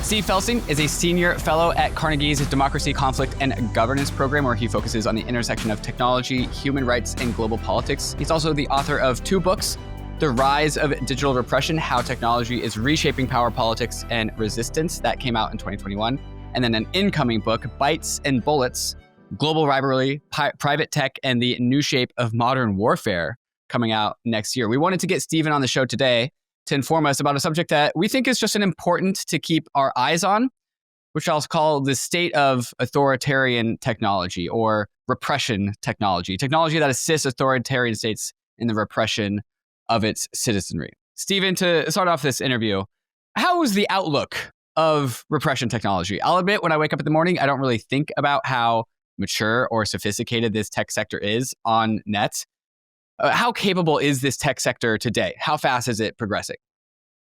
Steve Feldstein is a senior fellow at Carnegie's Democracy, Conflict, and Governance program, where he focuses on the intersection of technology, human rights, and global politics. He's also the author of 2 books, The Rise of Digital Repression, How Technology is Reshaping Power Politics and Resistance. That came out in 2021. And then an incoming book, Bytes and Bullets, Global Rivalry, Private Tech, and the New Shape of Modern Warfare, coming out next year. We wanted to get Stephen on the show today to inform us about a subject that we think is just an important to keep our eyes on, which I'll call the state of authoritarian technology or repression technology that assists authoritarian states in the repression of its citizenry. Stephen, to start off this interview, how is the outlook of repression technology? I'll admit, when I wake up in the morning, I don't really think about how mature or sophisticated this tech sector is on net. How capable is this tech sector today? How fast is it progressing?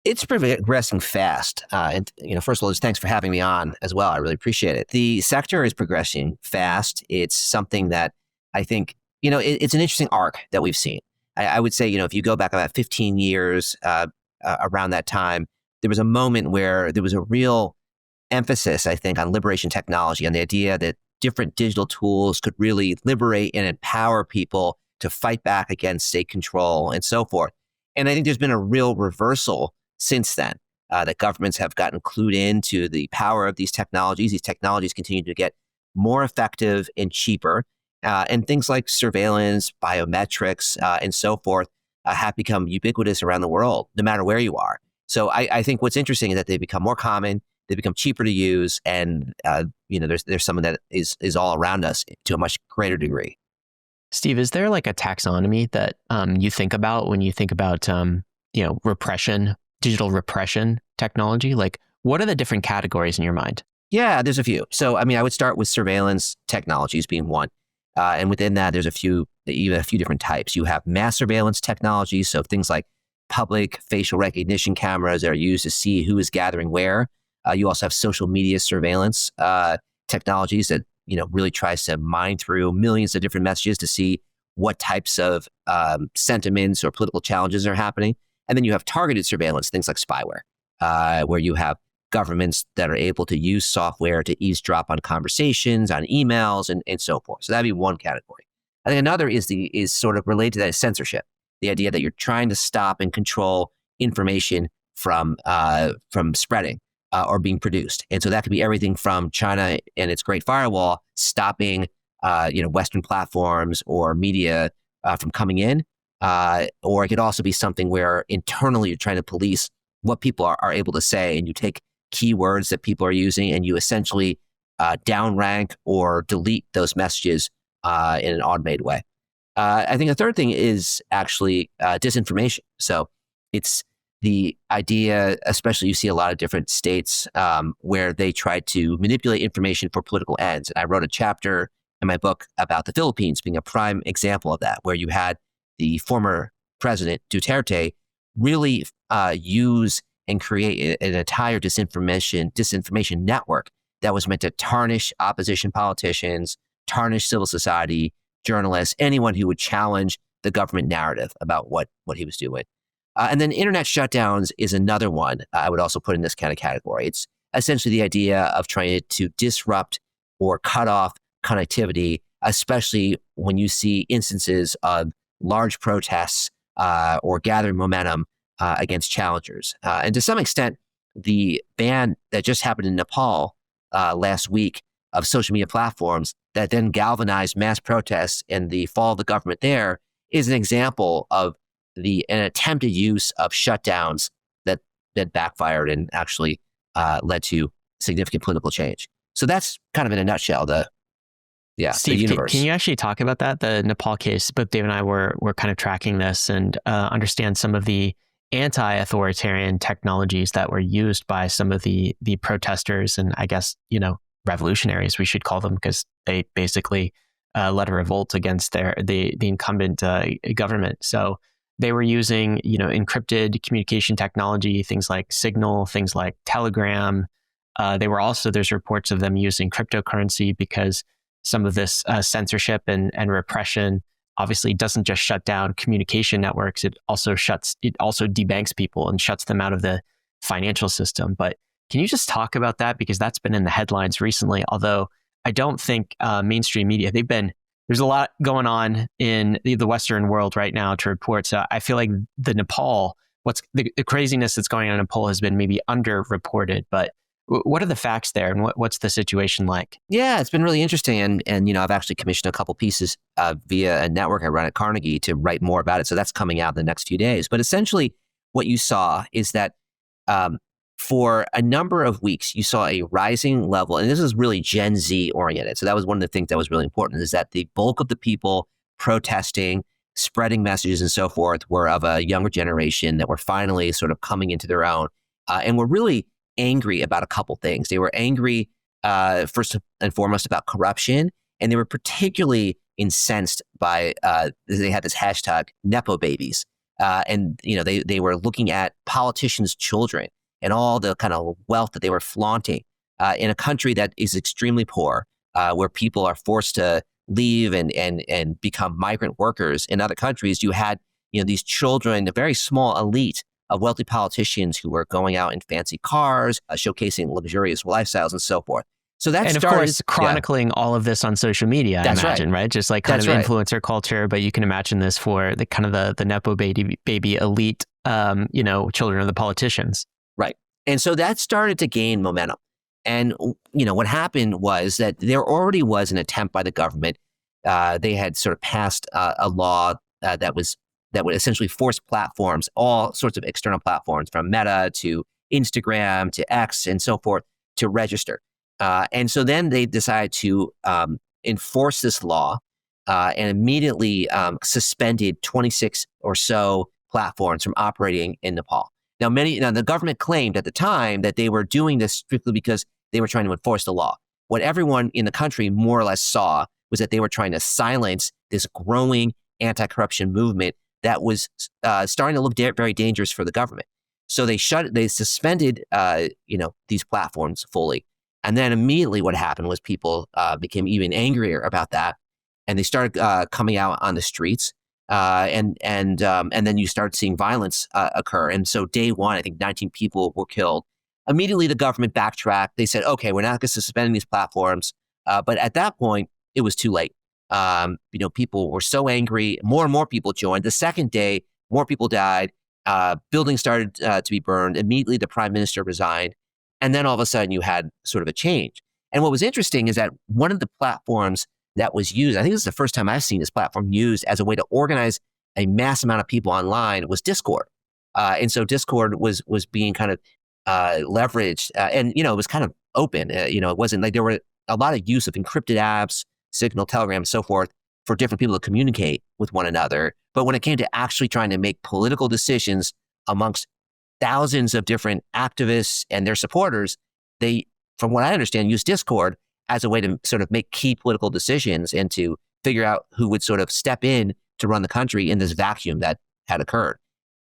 It's progressing fast. And first of all, just thanks for having me on as well. I really appreciate it. The sector is progressing fast. It's something that I think, it's an interesting arc that we've seen. I would say, if you go back about 15 years around that time, there was a moment where there was a real emphasis, I think, on liberation technology, on the idea that different digital tools could really liberate and empower people to fight back against state control and so forth. And I think there's been a real reversal since then, that governments have gotten clued into the power of these technologies. These technologies continue to get more effective and cheaper. And things like surveillance, biometrics, and so forth have become ubiquitous around the world, no matter where you are. So I think what's interesting is that they become more common, they become cheaper to use, and there's something that is all around us to a much greater degree. Steve, is there like a taxonomy that you think about when you think about repression, digital repression technology? Like, what are the different categories in your mind? Yeah, there's a few. So, I would start with surveillance technologies being one. And within that, there's a few different types. You have mass surveillance technologies, so things like public facial recognition cameras that are used to see who is gathering where. You also have social media surveillance technologies that really tries to mine through millions of different messages to see what types of sentiments or political challenges are happening. And then you have targeted surveillance, things like spyware, where you have governments that are able to use software to eavesdrop on conversations, on emails, and so forth. So that'd be one category. I think another is sort of related to that is censorship, the idea that you're trying to stop and control information from spreading. Or being produced. And so that could be everything from China and its Great Firewall stopping, Western platforms or media from coming in. Or it could also be something where internally you're trying to police what people are able to say, and you take keywords that people are using and you essentially downrank or delete those messages in an automated way. I think a third thing is actually disinformation. So it's the idea, especially you see a lot of different states where they try to manipulate information for political ends. And I wrote a chapter in my book about the Philippines being a prime example of that, where you had the former president, Duterte, really use and create an entire disinformation network that was meant to tarnish opposition politicians, tarnish civil society, journalists, anyone who would challenge the government narrative about what he was doing. And then internet shutdowns is another one I would also put in this kind of category. It's essentially the idea of trying to disrupt or cut off connectivity, especially when you see instances of large protests or gathering momentum against challengers. And to some extent, the ban that just happened in Nepal last week of social media platforms that then galvanized mass protests and the fall of the government there is an example of an attempted use of shutdowns that backfired and actually led to significant political change. So that's kind of in a nutshell Steve, the universe. Can you actually talk about that, the Nepal case? Both Dave and I were kind of tracking this and understand some of the anti-authoritarian technologies that were used by some of the protesters and I guess, revolutionaries, we should call them, because they basically led a revolt against the incumbent government. So they were using, encrypted communication technology, things like Signal, things like Telegram. There's reports of them using cryptocurrency because some of this censorship and repression obviously doesn't just shut down communication networks. It also debanks people and shuts them out of the financial system. But Can you just talk about that? Because that's been in the headlines recently, although I don't think mainstream media, there's a lot going on in the Western world right now to report. So I feel like the Nepal, the craziness that's going on in Nepal has been maybe underreported, but what are the facts there and what's the situation like? Yeah, it's been really interesting. And I've actually commissioned a couple pieces via a network I run at Carnegie to write more about it. So that's coming out in the next few days. But essentially what you saw is that for a number of weeks, you saw a rising level, and this is really Gen Z oriented. So that was one of the things that was really important, is that the bulk of the people protesting, spreading messages and so forth were of a younger generation that were finally sort of coming into their own and were really angry about a couple things. They were angry, first and foremost, about corruption, and they were particularly incensed by, they had this hashtag, Nepo babies. And they were looking at politicians' children and all the kind of wealth that they were flaunting in a country that is extremely poor, where people are forced to leave and become migrant workers. In other countries, you had these children, a very small elite of wealthy politicians who were going out in fancy cars, showcasing luxurious lifestyles and so forth. So that of course, chronicling all of this on social media, I imagine, right? Just like kind of influencer culture, but you can imagine this for the kind of the Nepo baby elite, children of the politicians. Right. And so that started to gain momentum. And, what happened was that there already was an attempt by the government. They had sort of passed a law that would essentially force platforms, all sorts of external platforms, from Meta to Instagram to X and so forth, to register. And so then they decided to enforce this law and immediately suspended 26 or so platforms from operating in Nepal. Now, the government claimed at the time that they were doing this strictly because they were trying to enforce the law. What everyone in the country more or less saw was that they were trying to silence this growing anti-corruption movement that was starting to look very dangerous for the government. So they suspended, these platforms fully. And then immediately what happened was people became even angrier about that. And they started coming out on the streets. And then you start seeing violence occur. And so day one, I think 19 people were killed. Immediately, the government backtracked. They said, okay, we're not going to suspend these platforms. But at that point, it was too late. People were so angry. More and more people joined. The second day, more people died. Buildings started to be burned. Immediately, the prime minister resigned. And then all of a sudden, you had sort of a change. And what was interesting is that one of the platforms that was used, I think this is the first time I've seen this platform used as a way to organize a mass amount of people online, was Discord. And so Discord was being kind of leveraged, and it was kind of open. It wasn't like there were a lot of use of encrypted apps, Signal, Telegram, so forth, for different people to communicate with one another. But when it came to actually trying to make political decisions amongst thousands of different activists and their supporters, they, from what I understand, used Discord as a way to sort of make key political decisions and to figure out who would sort of step in to run the country in this vacuum that had occurred.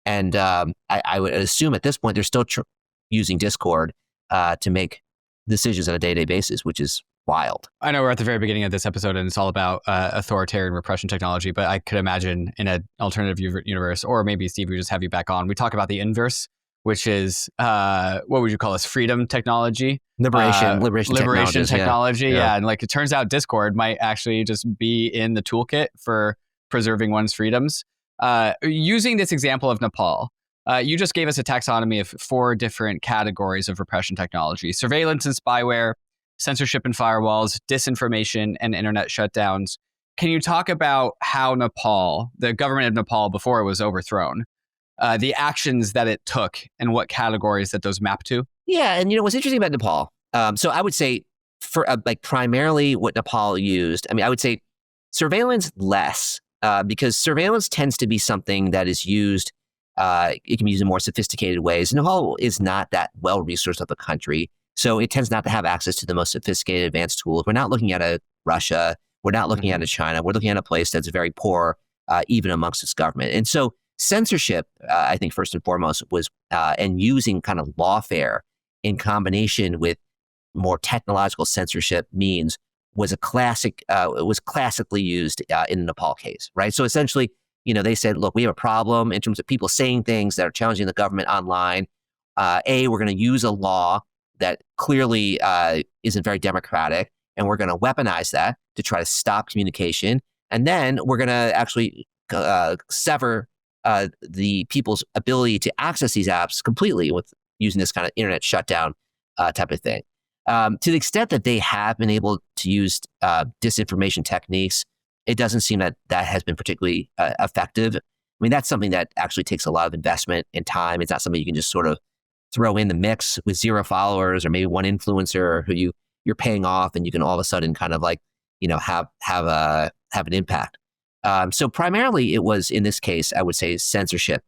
And I would assume at this point, they're still using Discord to make decisions on a day-to-day basis, which is wild. I know we're at the very beginning of this episode and it's all about authoritarian repression technology, but I could imagine in an alternative universe, or maybe Steve, we just have you back on, we talk about the inverse, which is, what would you call this? Freedom technology? Liberation technology. Yeah. And like, it turns out Discord might actually just be in the toolkit for preserving one's freedoms. Using this example of Nepal, you just gave us a taxonomy of 4 different categories of repression technology: surveillance and spyware, censorship and firewalls, disinformation, and internet shutdowns. Can you talk about how Nepal, the government of Nepal before it was overthrown, the actions that it took and what categories that those map to? Yeah, and what's interesting about Nepal, so I would say for primarily what Nepal used, I would say surveillance less, because surveillance tends to be something that is used, it can be used in more sophisticated ways. Nepal is not that well-resourced of a country, so it tends not to have access to the most sophisticated advanced tools. We're not looking at a Russia, we're not looking at a China, we're looking at a place that's very poor, even amongst its government. And so censorship, I think first and foremost, was, and using kind of lawfare in combination with more technological censorship means, was classically used in the Nepal case, right? So essentially, they said, look, we have a problem in terms of people saying things that are challenging the government online. We're going to use a law that clearly isn't very democratic, and we're going to weaponize that to try to stop communication. And then we're going to actually sever the people's ability to access these apps completely with using this kind of internet shutdown type of thing. To the extent that they have been able to use disinformation techniques, it doesn't seem that that has been particularly effective. I mean, that's something that actually takes a lot of investment and time. It's not something you can just sort of throw in the mix with 0 followers or maybe one influencer who you're paying off, and you can all of a sudden kind of like, have an impact. So primarily it was, in this case, I would say censorship,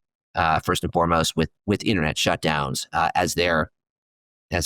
first and foremost, with internet shutdowns as their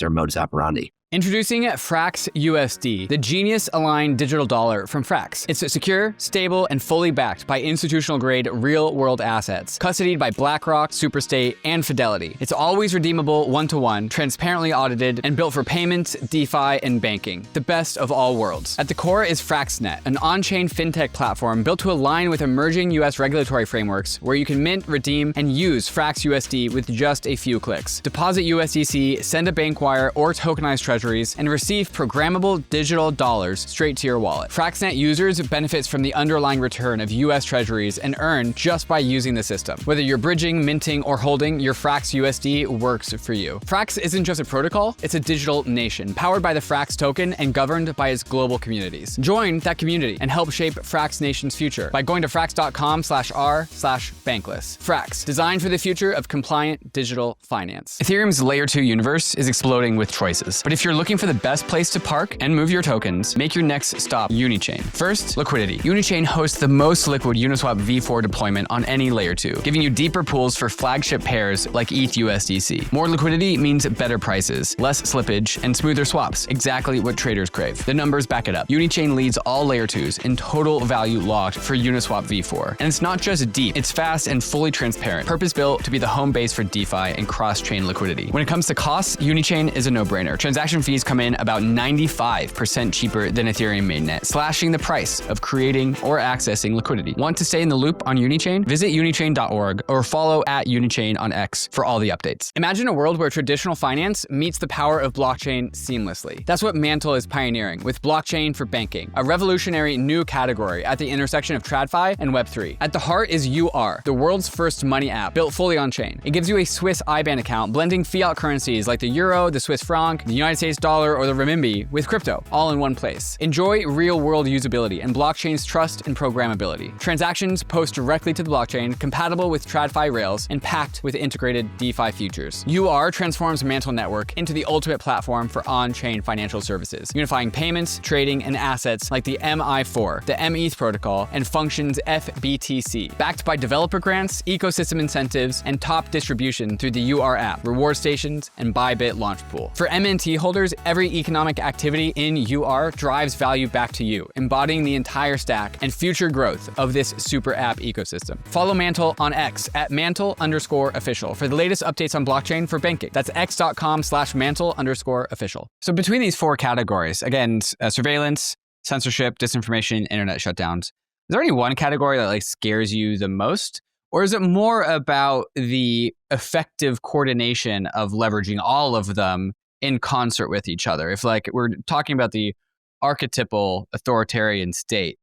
modus operandi. Introducing FRAXUSD, the genius-aligned digital dollar from Frax. It's secure, stable, and fully backed by institutional-grade real-world assets, custodied by BlackRock, Superstate, and Fidelity. It's always redeemable one-to-one, transparently audited, and built for payments, DeFi, and banking. The best of all worlds. At the core is FRAXNET, an on-chain fintech platform built to align with emerging U.S. regulatory frameworks, where you can mint, redeem, and use FRAXUSD with just a few clicks. Deposit USDC, send a bank wire, or tokenize treasuries, and receive programmable digital dollars straight to your wallet. FRAXNET users benefits from the underlying return of US treasuries and earn just by using the system. Whether you're bridging, minting, or holding, your FRAXUSD works for you. Frax isn't just a protocol, it's a digital nation, powered by the Frax token and governed by its global communities. Join that community and help shape Frax Nation's future by going to frax.com/r/bankless. Frax, designed for the future of compliant digital finance. Ethereum's layer 2 universe is exploding with choices, but if you're looking for the best place to park and move your tokens, make your next stop UNICHAIN. First, liquidity. UNICHAIN hosts the most liquid Uniswap v4 deployment on any layer 2, giving you deeper pools for flagship pairs like ETH USDC. More liquidity means better prices, less slippage, and smoother swaps, exactly what traders crave. The numbers back it up. UNICHAIN leads all layer 2s in total value locked for Uniswap v4. And it's not just deep, it's fast and fully transparent, purpose-built to be the home base for DeFi and cross-chain liquidity. When it comes to costs, UNICHAIN is a no-brainer. Transaction fees come in about 95% cheaper than Ethereum mainnet, slashing the price of creating or accessing liquidity. Want to stay in the loop on UNICHAIN? Visit unichain.org or follow @UNICHAIN on X for all the updates. Imagine a world where traditional finance meets the power of blockchain seamlessly. That's what MANTLE is pioneering with blockchain for banking, a revolutionary new category at the intersection of TradFi and Web3. At the heart is UR, the world's first money app built fully on chain. It gives you a Swiss IBAN account, blending fiat currencies like the euro, the Swiss franc, the United States dollar, or the renminbi with crypto, all in one place. Enjoy real-world usability and blockchain's trust and programmability. Transactions post directly to the blockchain, compatible with TradFi rails, and packed with integrated DeFi features. UR transforms MANTLE Network into the ultimate platform for on-chain financial services, unifying payments, trading, and assets like the MI4, the METH protocol, and Functions FBTC. Backed by developer grants, ecosystem incentives, and top distribution through the UR app, reward stations, and Bybit launch pool. For MNT holders, every economic activity in UR drives value back to you, embodying the entire stack and future growth of this super app ecosystem. Follow MANTLE on X @MANTLE_official for the latest updates on blockchain for banking. That's x.com/MANTLE_official. So between these 4 categories, again, surveillance, censorship, disinformation, internet shutdowns, is there any one category that scares you the most? Or is it more about the effective coordination of leveraging all of them in concert with each other? If we're talking about the archetypal authoritarian state,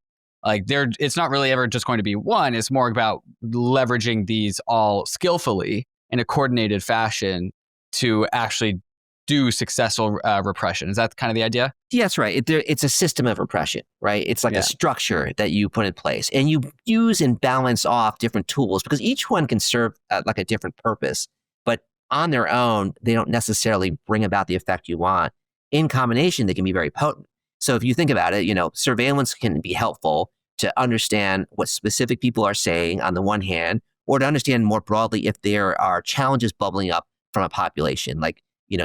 it's not really ever just going to be one. It's more about leveraging these all skillfully in a coordinated fashion to actually do successful repression. Is that kind of the idea? Yeah, that's right. It's a system of repression, right? It's like a structure that you put in place, and you use and balance off different tools because each one can serve like a different purpose. But on their own, they don't necessarily bring about the effect you want. In combination, they can be very potent. So if you think about it, surveillance can be helpful to understand what specific people are saying on the one hand, or to understand more broadly if there are challenges bubbling up from a population.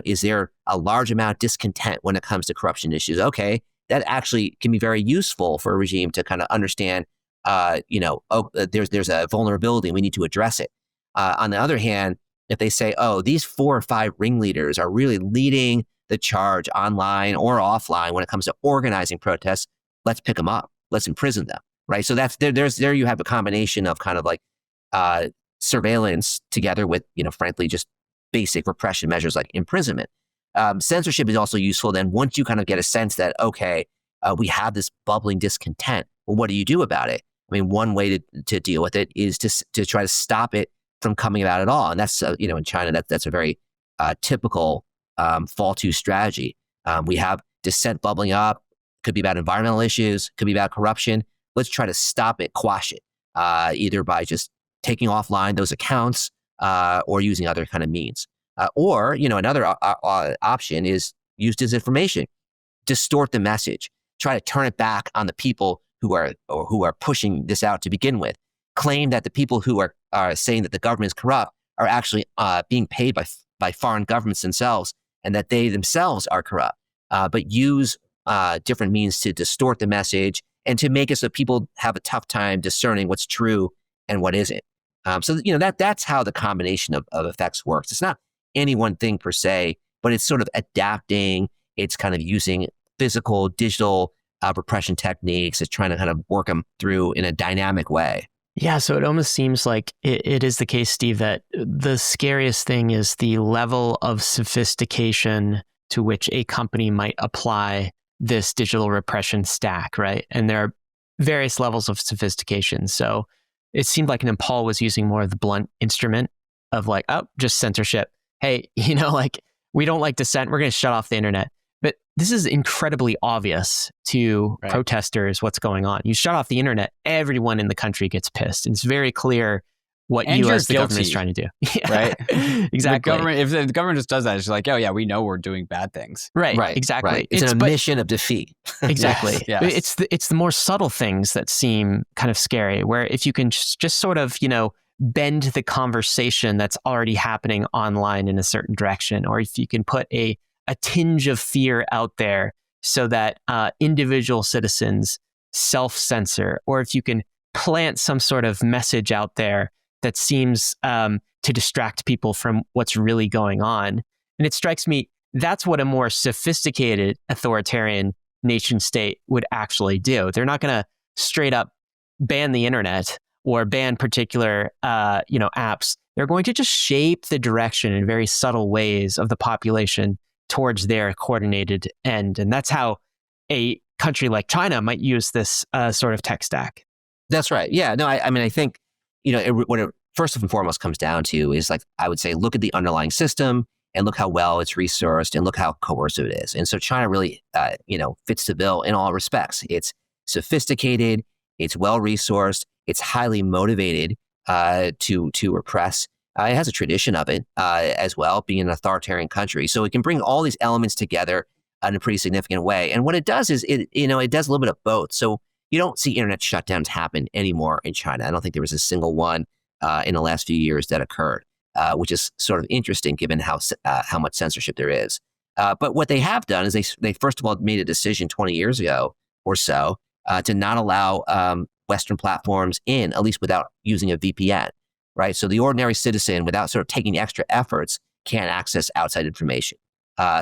Is there a large amount of discontent when it comes to corruption issues? Okay, that actually can be very useful for a regime to kind of understand, there's a vulnerability and we need to address it. On the other hand, if they say, these 4 or 5 ringleaders are really leading the charge online or offline when it comes to organizing protests, let's pick them up, let's imprison them, right? So that's there you have a combination of kind of surveillance together with, frankly, just basic repression measures like imprisonment. Censorship is also useful then once you kind of get a sense that, okay, we have this bubbling discontent. Well, what do you do about it? I mean, one way to deal with it is to try to stop it from coming about at all. And that's, in China, that's a very typical fall to strategy. We have dissent bubbling up, could be about environmental issues, could be about corruption. Let's try to stop it, quash it, either by just taking offline those accounts or using other kind of means. Or another option is use disinformation, distort the message, try to turn it back on the people who are pushing this out to begin with. Claim that the people who are saying that the government is corrupt are actually being paid by foreign governments themselves, and that they themselves are corrupt. But use different means to distort the message and to make it so people have a tough time discerning what's true and what isn't. So that's how the combination of effects works. It's not any one thing per se, but it's sort of adapting. It's kind of using physical, digital repression techniques. It's trying to kind of work them through in a dynamic way. Yeah, so it almost seems like it is the case, Steve, that the scariest thing is the level of sophistication to which a company might apply this digital repression stack, right? And there are various levels of sophistication. So it seemed like Nepal was using more of the blunt instrument of like, oh, just censorship. Hey, we don't like dissent. We're going to shut off the internet. But this is incredibly obvious to protesters what's going on. You shut off the internet, everyone in the country gets pissed. And it's very clear what and you as the guilty, government is trying to do. Right? Exactly. If the government just does that, it's like, oh yeah, we know we're doing bad things. Right. Exactly. Right. It's an admission of defeat. Exactly. Yes. It's the more subtle things that seem kind of scary, where if you can just sort of, bend the conversation that's already happening online in a certain direction, or if you can put a tinge of fear out there so that individual citizens self-censor, or if you can plant some sort of message out there that seems to distract people from what's really going on. And it strikes me, that's what a more sophisticated authoritarian nation state would actually do. They're not going to straight up ban the internet or ban particular apps. They're going to just shape the direction in very subtle ways of the population towards their coordinated end. And that's how a country like China might use this sort of tech stack. That's right. Yeah. No, I think, what it first and foremost comes down to is, like, I would say, look at the underlying system and look how well it's resourced and look how coercive it is. And so China really, fits the bill in all respects. It's sophisticated, it's well-resourced, it's highly motivated to repress. It has a tradition of it as well, being an authoritarian country. So it can bring all these elements together in a pretty significant way. And what it does is it does a little bit of both. So you don't see internet shutdowns happen anymore in China. I don't think there was a single one in the last few years that occurred, which is sort of interesting given how much censorship there is. But what they have done is they first of all made a decision 20 years ago or so to not allow Western platforms in, at least without using a VPN, right? So the ordinary citizen, without sort of taking extra efforts, can't access outside information.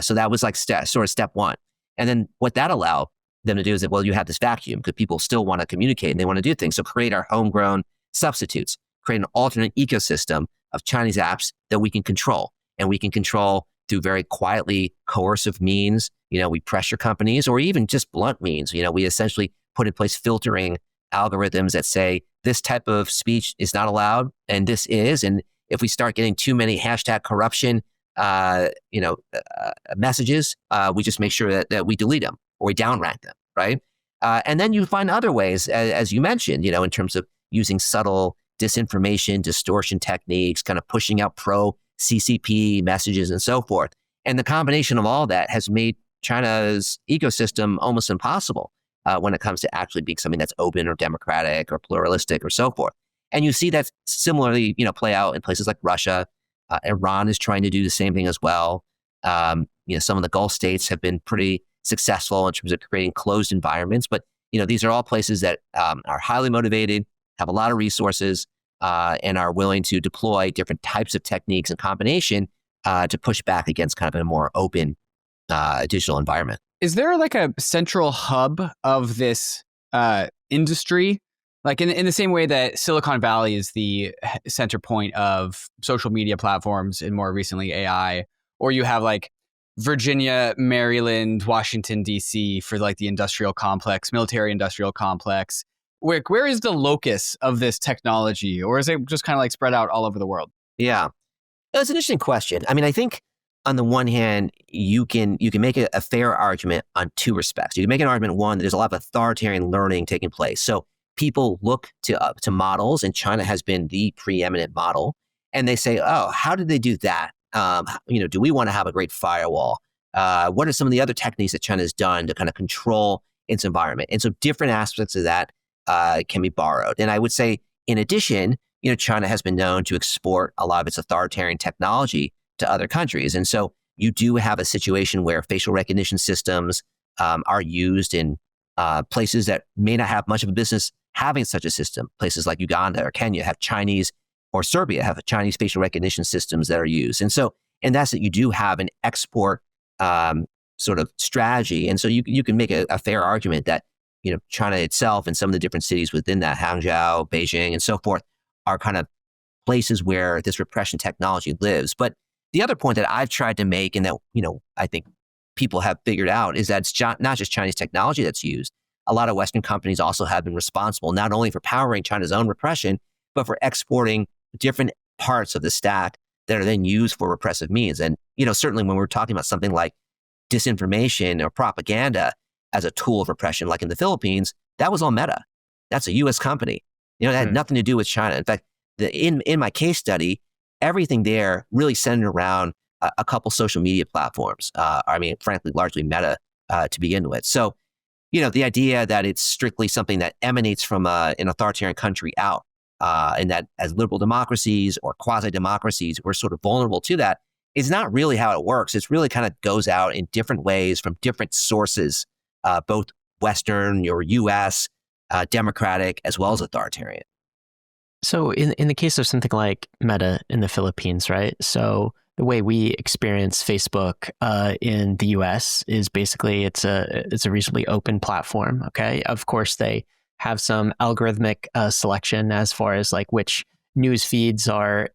So that was like step one. And then what that allowed them to do is that, well, you have this vacuum because people still want to communicate and they want to do things. So create our homegrown substitutes, create an alternate ecosystem of Chinese apps that we can control. And we can control through very quietly coercive means. We pressure companies, or even just blunt means. We essentially put in place filtering algorithms that say this type of speech is not allowed and this is. And if we start getting too many #corruption, messages, we just make sure that we delete them or we downrank them, right? And then you find other ways, as you mentioned, in terms of using subtle disinformation, distortion techniques, kind of pushing out pro-CCP messages and so forth. And the combination of all that has made China's ecosystem almost impossible when it comes to actually being something that's open or democratic or pluralistic or so forth. And you see that similarly, play out in places like Russia. Iran is trying to do the same thing as well. Some of the Gulf states have been pretty successful in terms of creating closed environments. But, these are all places that are highly motivated, have a lot of resources, and are willing to deploy different types of techniques and combination to push back against kind of a more open digital environment. Is there like a central hub of this industry? Like in the same way that Silicon Valley is the center point of social media platforms and more recently AI, or you have like Virginia, Maryland, Washington, D.C. for like the industrial complex, military industrial complex. Where is the locus of this technology? Or is it just kind of like spread out all over the world? Yeah. That's an interesting question. I mean, I think on the one hand, you can make a fair argument on two respects. You can make an argument, one, that there's a lot of authoritarian learning taking place. So people look to models, and China has been the preeminent model, and they say, oh, how did they do that? Do we want to have a great firewall? What are some of the other techniques that China has done to kind of control its environment? And so different aspects of that can be borrowed. And I would say, in addition, China has been known to export a lot of its authoritarian technology to other countries. And so you do have a situation where facial recognition systems are used in places that may not have much of a business having such a system. Places like Uganda or Kenya have Chinese, or Serbia have Chinese facial recognition systems that are used. And so, and that's that you do have an export sort of strategy. And so you can make a fair argument that, China itself and some of the different cities within that, Hangzhou, Beijing, and so forth, are kind of places where this repression technology lives. But the other point that I've tried to make, and that, I think people have figured out, is that it's not just Chinese technology that's used. A lot of Western companies also have been responsible not only for powering China's own repression, but for exporting different parts of the stack that are then used for repressive means. And, certainly when we're talking about something like disinformation or propaganda as a tool of repression, like in the Philippines, that was all Meta. That's a US company. That had nothing to do with China. In fact, in my case study, everything there really centered around a couple social media platforms. Frankly, largely Meta to begin with. So, the idea that it's strictly something that emanates from an authoritarian country out, and that as liberal democracies or quasi-democracies, we're sort of vulnerable to that, is not really how it works. It's really kind of goes out in different ways from different sources, both Western or US, democratic, as well as authoritarian. So in the case of something like Meta in the Philippines, right? So the way we experience Facebook in the US is basically it's a reasonably open platform. Okay, of course they have some algorithmic selection as far as like which news feeds are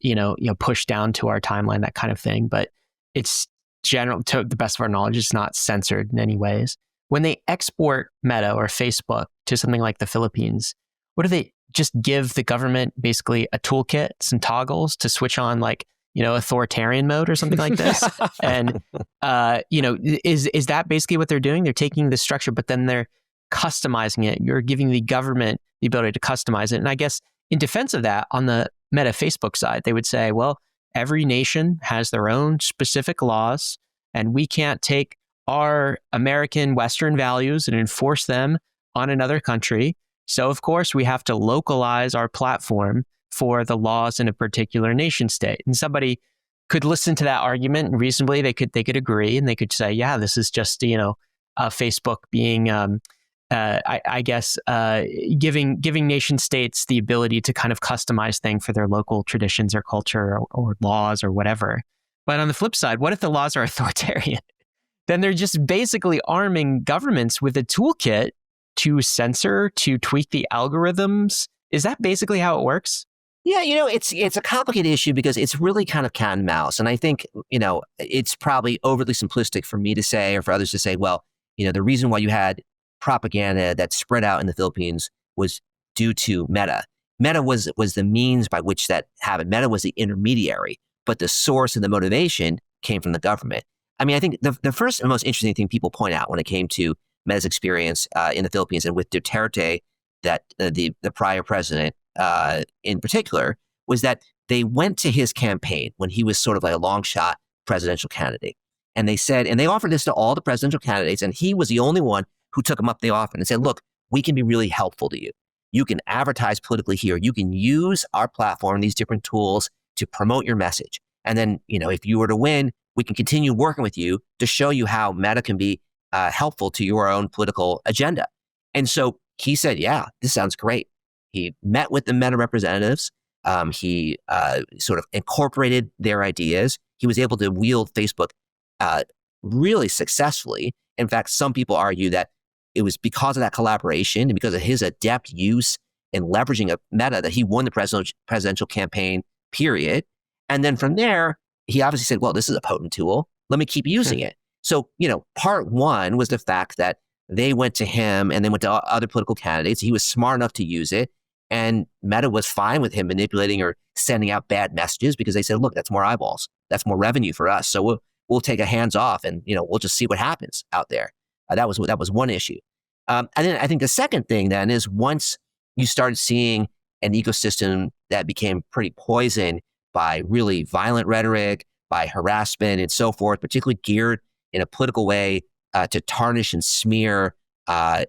pushed down to our timeline, that kind of thing. But it's general, to the best of our knowledge, it's not censored in any ways. When they export Meta or Facebook to something like the Philippines, what do they just give the government basically a toolkit, some toggles to switch on authoritarian mode or something like this? And, is that basically what they're doing? They're taking the structure, but then they're customizing it. You're giving the government the ability to customize it. And I guess in defense of that, on the Meta Facebook side, they would say, well, every nation has their own specific laws, and we can't take our American Western values and enforce them on another country. So, of course, we have to localize our platform for the laws in a particular nation state. And somebody could listen to that argument, and reasonably they could agree, and they could say, yeah, this is just Facebook being giving nation states the ability to kind of customize things for their local traditions or culture or laws or whatever. But on the flip side, what if the laws are authoritarian? Then they're just basically arming governments with a toolkit to censor, to tweak the algorithms. Is that basically how it works? Yeah, it's a complicated issue because it's really kind of cat and mouse. And I think, it's probably overly simplistic for me to say, or for others to say, well, the reason why you had propaganda that spread out in the Philippines was due to Meta. Meta was the means by which that happened. Meta was the intermediary, but the source of the motivation came from the government. I think the first and most interesting thing people point out when it came to Meta's experience in the Philippines and with Duterte, that the prior president in particular, was that they went to his campaign when he was sort of like a long shot presidential candidate. And they said, and they offered this to all the presidential candidates, and he was the only one who took him up the offer and said, look, we can be really helpful to you. You can advertise politically here. You can use our platform, these different tools to promote your message. And then, if you were to win, we can continue working with you to show you how Meta can be helpful to your own political agenda. And so he said, yeah, this sounds great. He met with the Meta representatives. He sort of incorporated their ideas. He was able to wield Facebook really successfully. In fact, some people argue that it was because of that collaboration and because of his adept use and leveraging of Meta that he won the presidential campaign, period. And then from there, he obviously said, well, this is a potent tool. Let me keep using it. So, part one was the fact that they went to him and then went to other political candidates. He was smart enough to use it. And Meta was fine with him manipulating or sending out bad messages because they said, look, that's more eyeballs. That's more revenue for us. So we'll take a hands off and, we'll just see what happens out there. That was one issue. And then I think the second thing then is once you started seeing an ecosystem that became pretty poisoned by really violent rhetoric, by harassment and so forth, particularly geared in a political way to tarnish and smear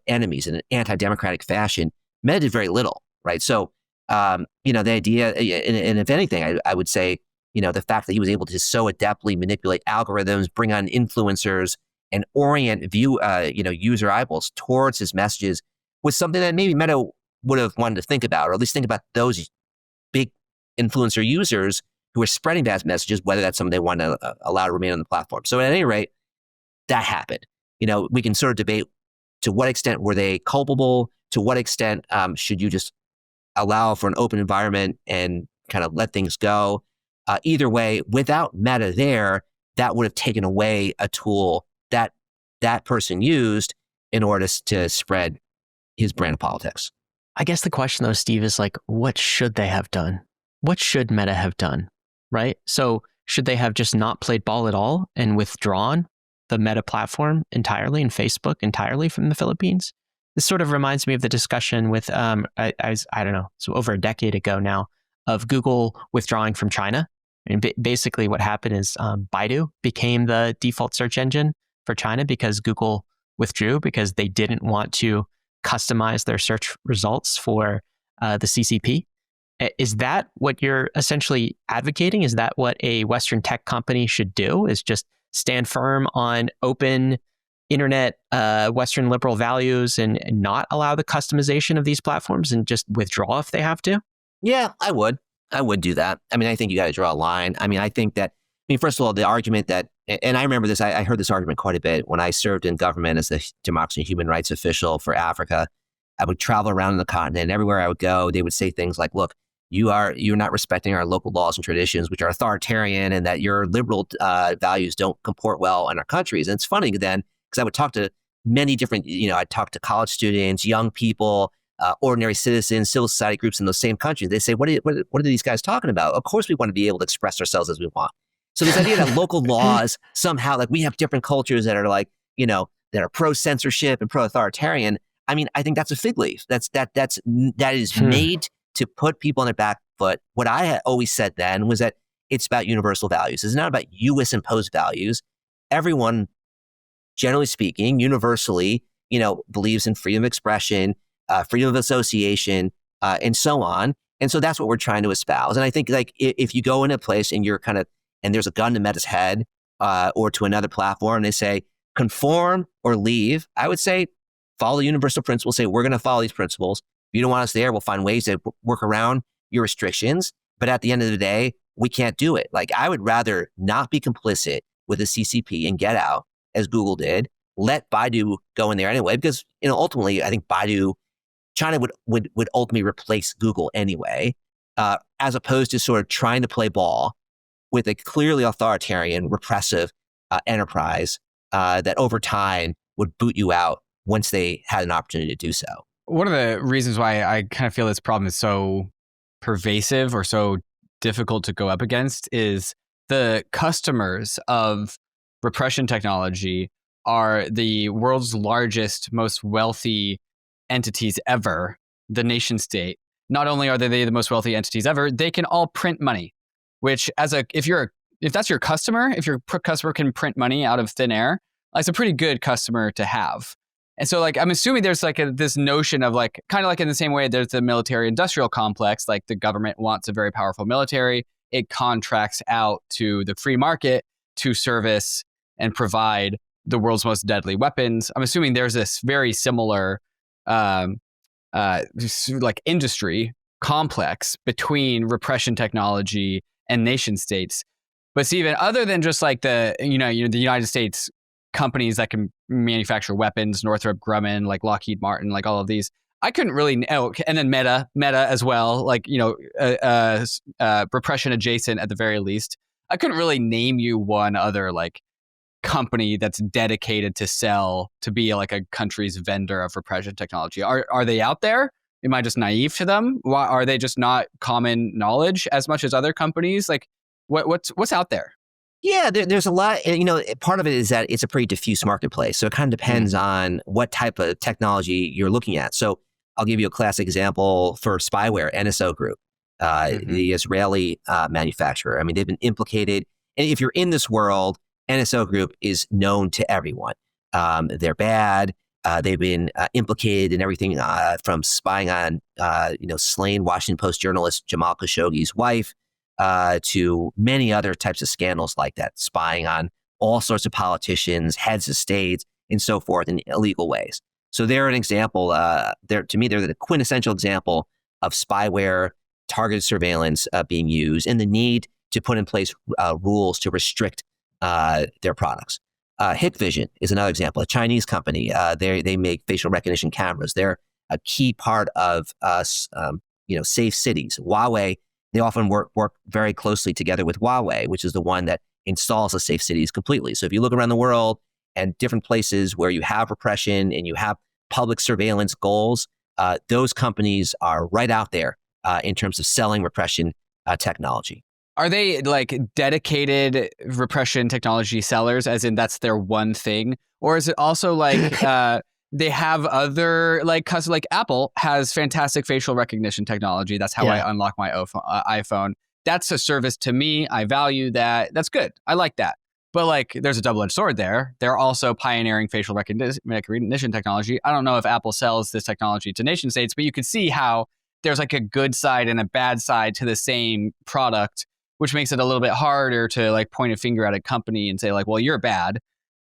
enemies in an anti-democratic fashion, Meta did very little, right? So, the idea, and if anything, I would say, the fact that he was able to so adeptly manipulate algorithms, bring on influencers, and orient user eyeballs towards his messages was something that maybe Meta would have wanted to think about, or at least think about those big influencer users who are spreading bad messages, whether that's something they want to allow to remain on the platform. So at any rate, that happened. We can sort of debate to what extent were they culpable, to what extent should you just allow for an open environment and kind of let things go. Either way, without Meta there, that would have taken away a tool that person used in order to spread his brand of politics. I guess the question though, Steve, is like, what should they have done? What should Meta have done, right? So should they have just not played ball at all and withdrawn the Meta platform entirely and Facebook entirely from the Philippines? This sort of reminds me of the discussion with, I don't know, so over a decade ago now, of Google withdrawing from China. And basically what happened is Baidu became the default search engine for China because Google withdrew because they didn't want to customize their search results for the CCP. Is that what you're essentially advocating? Is that what a Western tech company should do, is just stand firm on open internet, Western liberal values and not allow the customization of these platforms and just withdraw if they have to? Yeah, I would do that. I mean, I think you got to draw a line. I mean, first of all, the argument that, and I remember this, I heard this argument quite a bit when I served in government as the democracy and human rights official for Africa. I would travel around the continent, and everywhere I would go, they would say things like, look, you're not respecting our local laws and traditions, which are authoritarian, and that your liberal values don't comport well in our countries. And it's funny then, because I would talk to many different, I'd talk to college students, young people, ordinary citizens, civil society groups in those same countries. They say, what are these guys talking about? Of course we want to be able to express ourselves as we want. So this idea that local laws somehow, like we have different cultures that are like, that are pro-censorship and pro-authoritarian. I mean, I think that's a fig leaf. That is made to put people on their back foot. What I had always said then was that it's about universal values. It's not about US imposed values. Everyone, generally speaking, universally, believes in freedom of expression, freedom of association, and so on. And so that's what we're trying to espouse. And I think like if you go in a place and you're and there's a gun to Meta's head or to another platform, and they say, conform or leave, I would say, follow the universal principles, say, we're going to follow these principles. If you don't want us there, we'll find ways to work around your restrictions. But at the end of the day, we can't do it. Like, I would rather not be complicit with the CCP and get out, as Google did. Let Baidu go in there anyway, because ultimately, I think China would ultimately replace Google anyway, as opposed to sort of trying to play ball with a clearly authoritarian, repressive enterprise that over time would boot you out once they had an opportunity to do so. One of the reasons why I kind of feel this problem is so pervasive or so difficult to go up against is the customers of repression technology are the world's largest, most wealthy entities ever, the nation state. Not only are they the most wealthy entities ever, they can all print money, which if that's your customer, if your customer can print money out of thin air, it's a pretty good customer to have. And so like, I'm assuming there's like this notion of like, kind of like in the same way there's the military industrial complex, like the government wants a very powerful military. It contracts out to the free market to service and provide the world's most deadly weapons. I'm assuming there's this very similar like industry complex between repression technology and nation states. But Stephen, other than just like the United States companies that can manufacture weapons, Northrop Grumman, like Lockheed Martin, like all of these, I couldn't really, and then Meta as well, like, repression adjacent at the very least. I couldn't really name you one other like company that's dedicated to sell, to be like a country's vendor of repression technology? Are they out there? Am I just naive to them? Why are they just not common knowledge as much as other companies? Like, what's out there? Yeah, there's a lot. Part of it is that it's a pretty diffuse marketplace. So it kind of depends on what type of technology you're looking at. So I'll give you a classic example for spyware, NSO Group, the Israeli manufacturer. I mean, they've been implicated. And if you're in this world, NSO Group is known to everyone. They're bad. They've been implicated in everything from spying on, slain Washington Post journalist Jamal Khashoggi's wife, to many other types of scandals like that, spying on all sorts of politicians, heads of states, and so forth in illegal ways. So they're an example. To me, they're the quintessential example of spyware, targeted surveillance being used, and the need to put in place rules to restrict their products. Hikvision is another example, a Chinese company. They make facial recognition cameras. They're a key part of safe cities. Huawei, they often work very closely together with Huawei, which is the one that installs the safe cities completely. So if you look around the world and different places where you have repression and you have public surveillance goals, those companies are right out there in terms of selling repression technology. Are they like dedicated repression technology sellers, as in that's their one thing? Or is it also like they have other, like Apple has fantastic facial recognition technology. That's how I unlock my iPhone. That's a service to me. I value that. That's good. I like that. But like, there's a double-edged sword there. They're also pioneering facial recognition technology. I don't know if Apple sells this technology to nation states, but you can see how there's like a good side and a bad side to the same product, which makes it a little bit harder to like point a finger at a company and say like, well, you're bad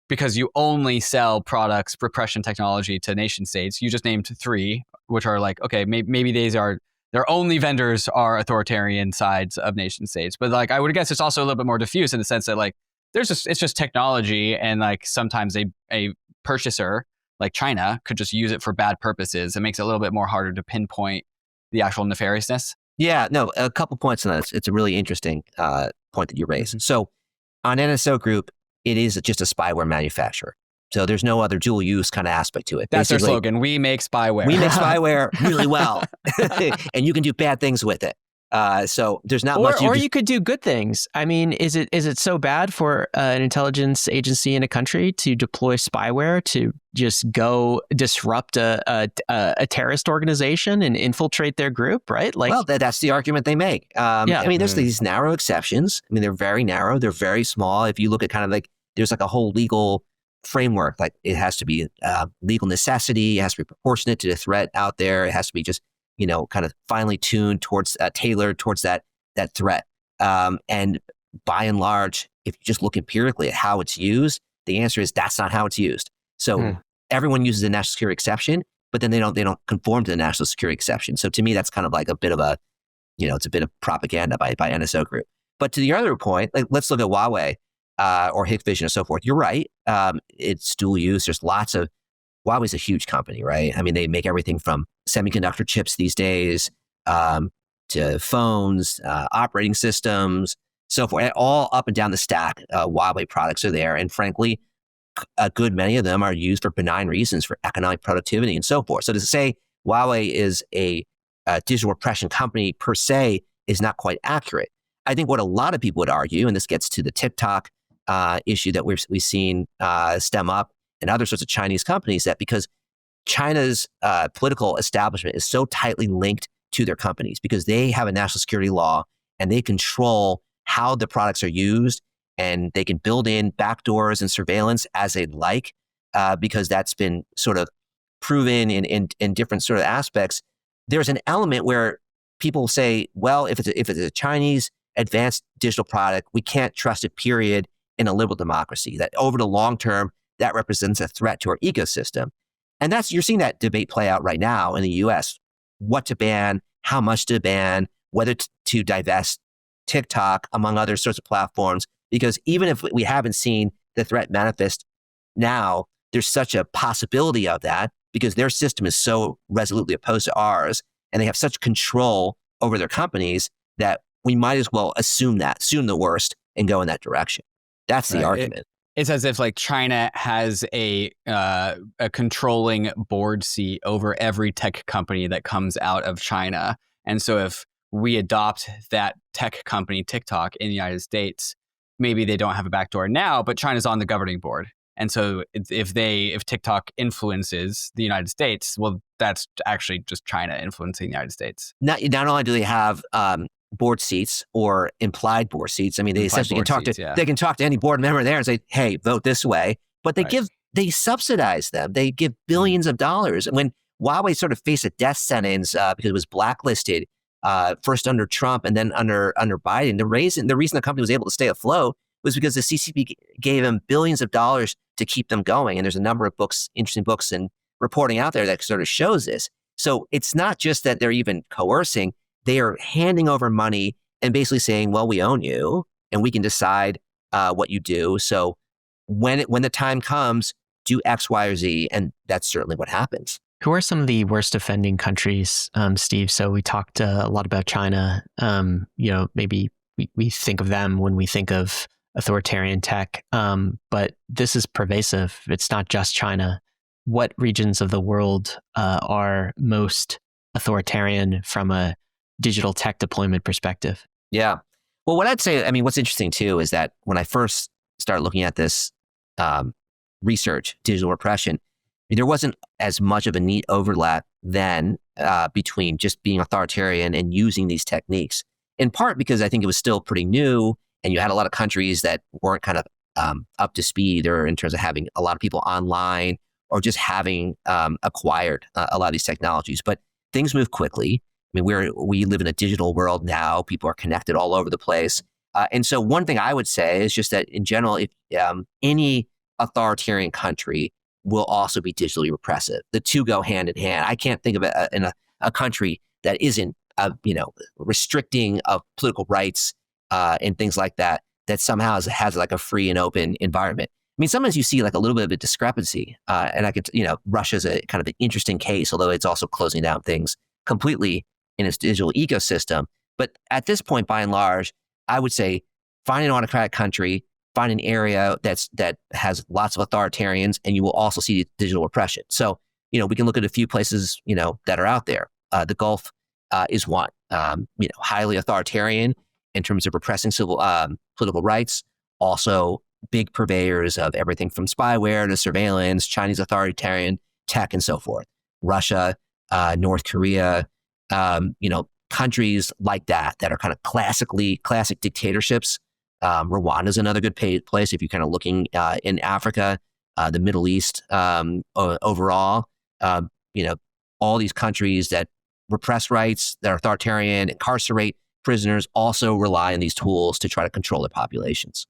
because you only sell products, repression technology to nation states. You just named 3, which are like, okay, maybe these are, their only vendors are authoritarian sides of nation states. But like, I would guess it's also a little bit more diffuse in the sense that like, it's just technology, and like sometimes a purchaser like China could just use it for bad purposes. It makes it a little bit more harder to pinpoint the actual nefariousness. Yeah, no, a couple points on that. It's a really interesting point that you raised. So on NSO Group, it is just a spyware manufacturer. So there's no other dual use kind of aspect to it. That's their slogan. We make spyware. We make spyware really well. And you can do bad things with it. So there's not much. Or you could do good things. I mean, is it so bad for an intelligence agency in a country to deploy spyware to just go disrupt a terrorist organization and infiltrate their group, right? Like, well, that's the argument they make. I mean, there's these narrow exceptions. I mean, they're very narrow. They're very small. If you look at kind of like, there's like a whole legal framework. Like it has to be legal necessity. It has to be proportionate to the threat out there. It has to be just, kind of finely tuned towards, tailored towards that threat. And by and large, if you just look empirically at how it's used, the answer is that's not how it's used. So everyone uses a national security exception, but then they don't conform to the national security exception. So to me, that's kind of like a bit of a, it's a bit of propaganda by NSO Group. But to the other point, like let's look at Huawei or Hikvision and so forth. You're right. It's dual use. There's lots of, Huawei's a huge company, right? I mean, they make everything from semiconductor chips these days to phones, operating systems, so forth. All up and down the stack, Huawei products are there. And frankly, a good many of them are used for benign reasons, for economic productivity and so forth. So to say Huawei is a digital repression company per se is not quite accurate. I think what a lot of people would argue, and this gets to the TikTok issue that we've seen stem up, and other sorts of Chinese companies, that because China's political establishment is so tightly linked to their companies, because they have a national security law and they control how the products are used, and they can build in backdoors and surveillance as they'd like, because that's been sort of proven in different sort of aspects. There's an element where people say, well, if it's a Chinese advanced digital product, we can't trust it, period, in a liberal democracy, that over the long term, that represents a threat to our ecosystem. And you're seeing that debate play out right now in the US. What to ban, how much to ban, whether to divest TikTok, among other sorts of platforms, because even if we haven't seen the threat manifest now, there's such a possibility of that because their system is so resolutely opposed to ours, and they have such control over their companies that we might as well assume the worst and go in that direction. That's the argument. it's as if like China has a controlling board seat over every tech company that comes out of China. And so if we adopt that tech company, TikTok, in the United States, maybe they don't have a backdoor now, but China's on the governing board. And so if TikTok influences the United States, well, that's actually just China influencing the United States. Not only do they have board seats or implied board seats. I mean, they essentially they can talk to any board member there and say, "Hey, vote this way." But they subsidize them. They give billions of dollars. When Huawei sort of faced a death sentence because it was blacklisted first under Trump and then under Biden, the reason the company was able to stay afloat was because the CCP gave them billions of dollars to keep them going. And there's a number of interesting books and reporting out there that sort of shows this. So it's not just that they're even coercing. They are handing over money and basically saying, well, we own you and we can decide what you do. So when the time comes, do X, Y, or Z. And that's certainly what happens. Who are some of the worst offending countries, Steve? So we talked a lot about China. Maybe we think of them when we think of authoritarian tech, but this is pervasive. It's not just China. What regions of the world are most authoritarian from a digital tech deployment perspective? Yeah. Well, what I'd say, I mean, what's interesting too, is that when I first started looking at this research, digital repression, there wasn't as much of a neat overlap then between just being authoritarian and using these techniques, in part because I think it was still pretty new and you had a lot of countries that weren't kind of up to speed or in terms of having a lot of people online or just having acquired a lot of these technologies. But things move quickly. I mean, we live in a digital world now. People are connected all over the place. And so one thing I would say is just that in general, if any authoritarian country will also be digitally repressive. The two go hand in hand. I can't think of a country that isn't, restricting of political rights and things like that somehow has like a free and open environment. I mean, sometimes you see like a little bit of a discrepancy, and Russia's a kind of an interesting case, although it's also closing down things completely in its digital ecosystem. But at this point, by and large, I would say find an autocratic country, find an area that has lots of authoritarians, and you will also see digital repression. So, we can look at a few places, that are out there. The Gulf is one, highly authoritarian in terms of repressing civil political rights, also big purveyors of everything from spyware to surveillance, Chinese authoritarian tech, and so forth. Russia, North Korea, countries like that are kind of classic dictatorships. Rwanda is another good place if you're kind of looking in Africa, the Middle East overall. All these countries that repress rights, that are authoritarian, incarcerate prisoners, also rely on these tools to try to control their populations.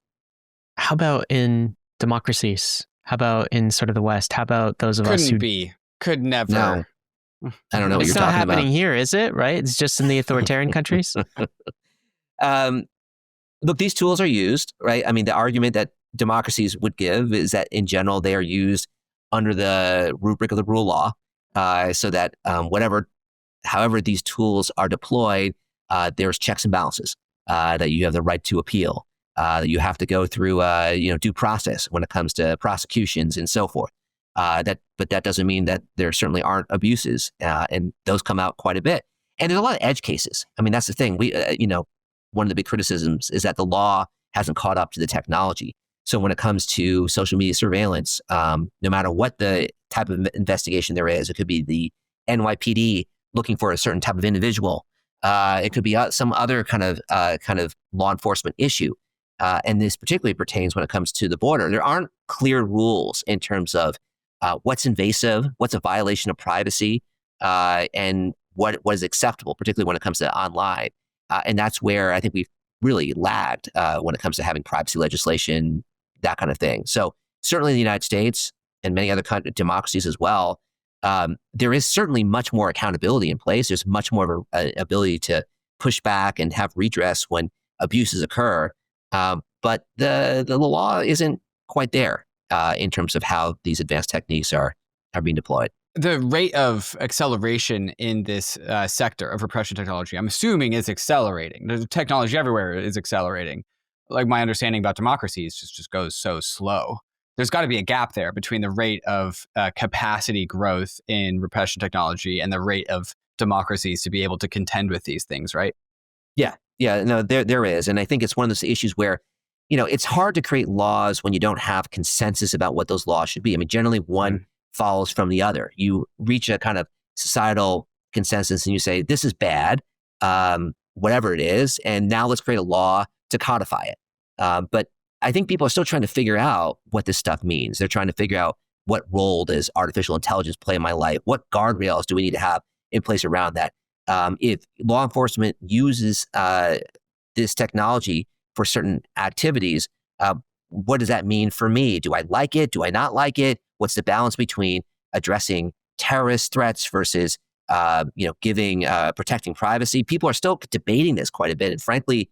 How about in democracies? How about in sort of the West? How about those of us who could never? No. I don't know what you're talking about. It's not happening here, is it? Right? It's just in the authoritarian countries. Look, these tools are used, right? I mean, the argument that democracies would give is that in general, they are used under the rubric of the rule of law, so that however these tools are deployed, there's checks and balances, that you have the right to appeal, that you have to go through, due process when it comes to prosecutions and so forth. But that doesn't mean that there certainly aren't abuses, and those come out quite a bit. And there's a lot of edge cases. I mean, that's the thing. One of the big criticisms is that the law hasn't caught up to the technology. So when it comes to social media surveillance, no matter what the type of investigation there is, it could be the NYPD looking for a certain type of individual. It could be some other kind of law enforcement issue. And this particularly pertains when it comes to the border. There aren't clear rules in terms of what's invasive, what's a violation of privacy, and what is acceptable, particularly when it comes to online. And that's where I think we've really lagged when it comes to having privacy legislation, that kind of thing. So certainly in the United States and many other democracies as well, there is certainly much more accountability in place. There's much more of an ability to push back and have redress when abuses occur. But the law isn't quite there in terms of how these advanced techniques are being deployed. The rate of acceleration in this sector of repression technology, I'm assuming, is accelerating. The technology everywhere is accelerating. like my understanding about democracies just goes so slow. There's got to be a gap there between the rate of capacity growth in repression technology and the rate of democracies to be able to contend with these things, right? Yeah, no, there is. And I think it's one of those issues where, it's hard to create laws when you don't have consensus about what those laws should be. I mean, generally one follows from the other. You reach a kind of societal consensus and you say, this is bad, whatever it is, and now let's create a law to codify it. But I think people are still trying to figure out what this stuff means. They're trying to figure out what role does artificial intelligence play in my life? What guardrails do we need to have in place around that? If law enforcement uses this technology for certain activities, what does that mean for me? Do I like it? Do I not like it? What's the balance between addressing terrorist threats versus, protecting privacy? People are still debating this quite a bit. And frankly,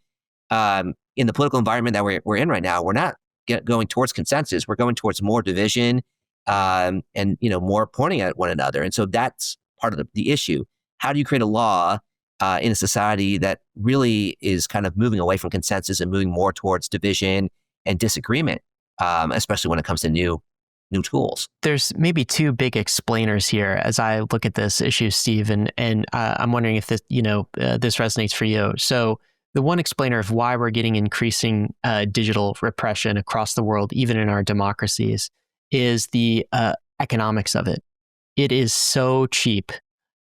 in the political environment that we're in right now, we're not going towards consensus. We're going towards more division and more pointing at one another. And so that's part of the issue. How do you create a law in a society that really is kind of moving away from consensus and moving more towards division and disagreement, especially when it comes to new tools? There's maybe two big explainers here as I look at this issue, Steve, and I'm wondering if this this resonates for you. So the one explainer of why we're getting increasing digital repression across the world, even in our democracies, is the economics of it. It is so cheap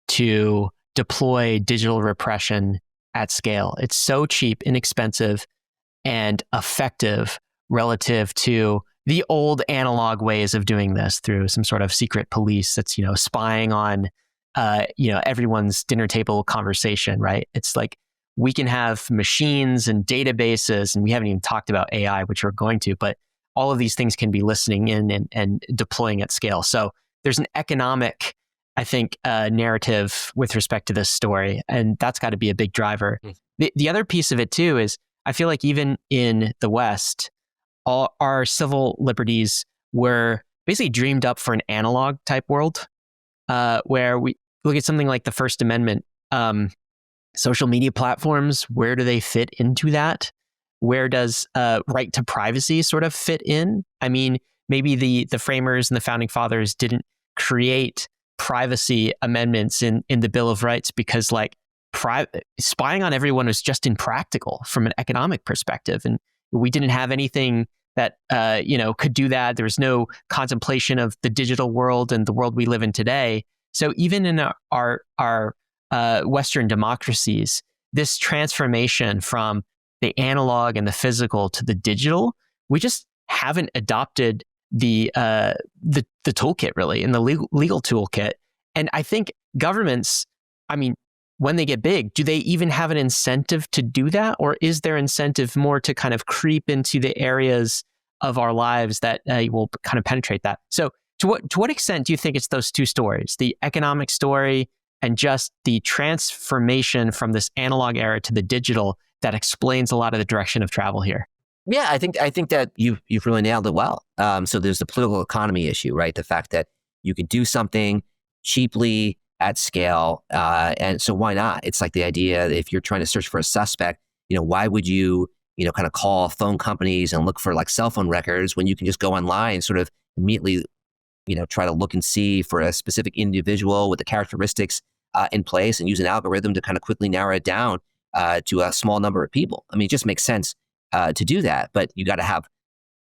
to deploy digital repression at scale. It's so cheap, inexpensive, and effective relative to the old analog ways of doing this through some sort of secret police that's, spying on, everyone's dinner table conversation, right? It's like we can have machines and databases, and we haven't even talked about AI, which we're going to, but all of these things can be listening in and deploying at scale. So there's an economic, I think, narrative with respect to this story, and that's got to be a big driver. The other piece of it too is I feel like even in the West, all our civil liberties were basically dreamed up for an analog type world, where we look at something like the First Amendment. Social media platforms, where do they fit into that? Where does right to privacy sort of fit in? I mean, maybe the framers and the founding fathers didn't create privacy amendments in the Bill of Rights because spying on everyone was just impractical from an economic perspective. And we didn't have anything that could do that. There was no contemplation of the digital world and the world we live in today. So even in our Western democracies, this transformation from the analog and the physical to the digital, we just haven't adopted the toolkit really, in the legal toolkit. And I think governments, when they get big, do they even have an incentive to do that? Or is their incentive more to kind of creep into the areas of our lives that will kind of penetrate that? So to what extent do you think it's those two stories, the economic story and just the transformation from this analog era to the digital, that explains a lot of the direction of travel here? Yeah, I think that you've really nailed it well. So there's the political economy issue, right? The fact that you can do something cheaply at scale, and so why not? It's like the idea that if you're trying to search for a suspect, why would you, kind of call phone companies and look for like cell phone records when you can just go online and sort of immediately, try to look and see for a specific individual with the characteristics in place and use an algorithm to kind of quickly narrow it down to a small number of people. It just makes sense to do that, but you got to have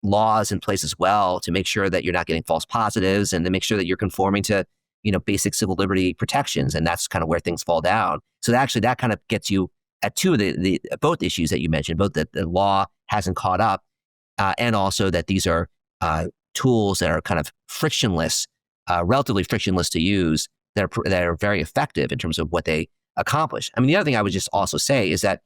laws in place as well to make sure that you're not getting false positives and to make sure that you're conforming to, basic civil liberty protections. And that's kind of where things fall down. So that kind of gets you at two of the both issues that you mentioned, both that the law hasn't caught up and also that these are tools that are kind of frictionless, relatively frictionless to use, that are very effective in terms of what they accomplish. The other thing I would just also say is that,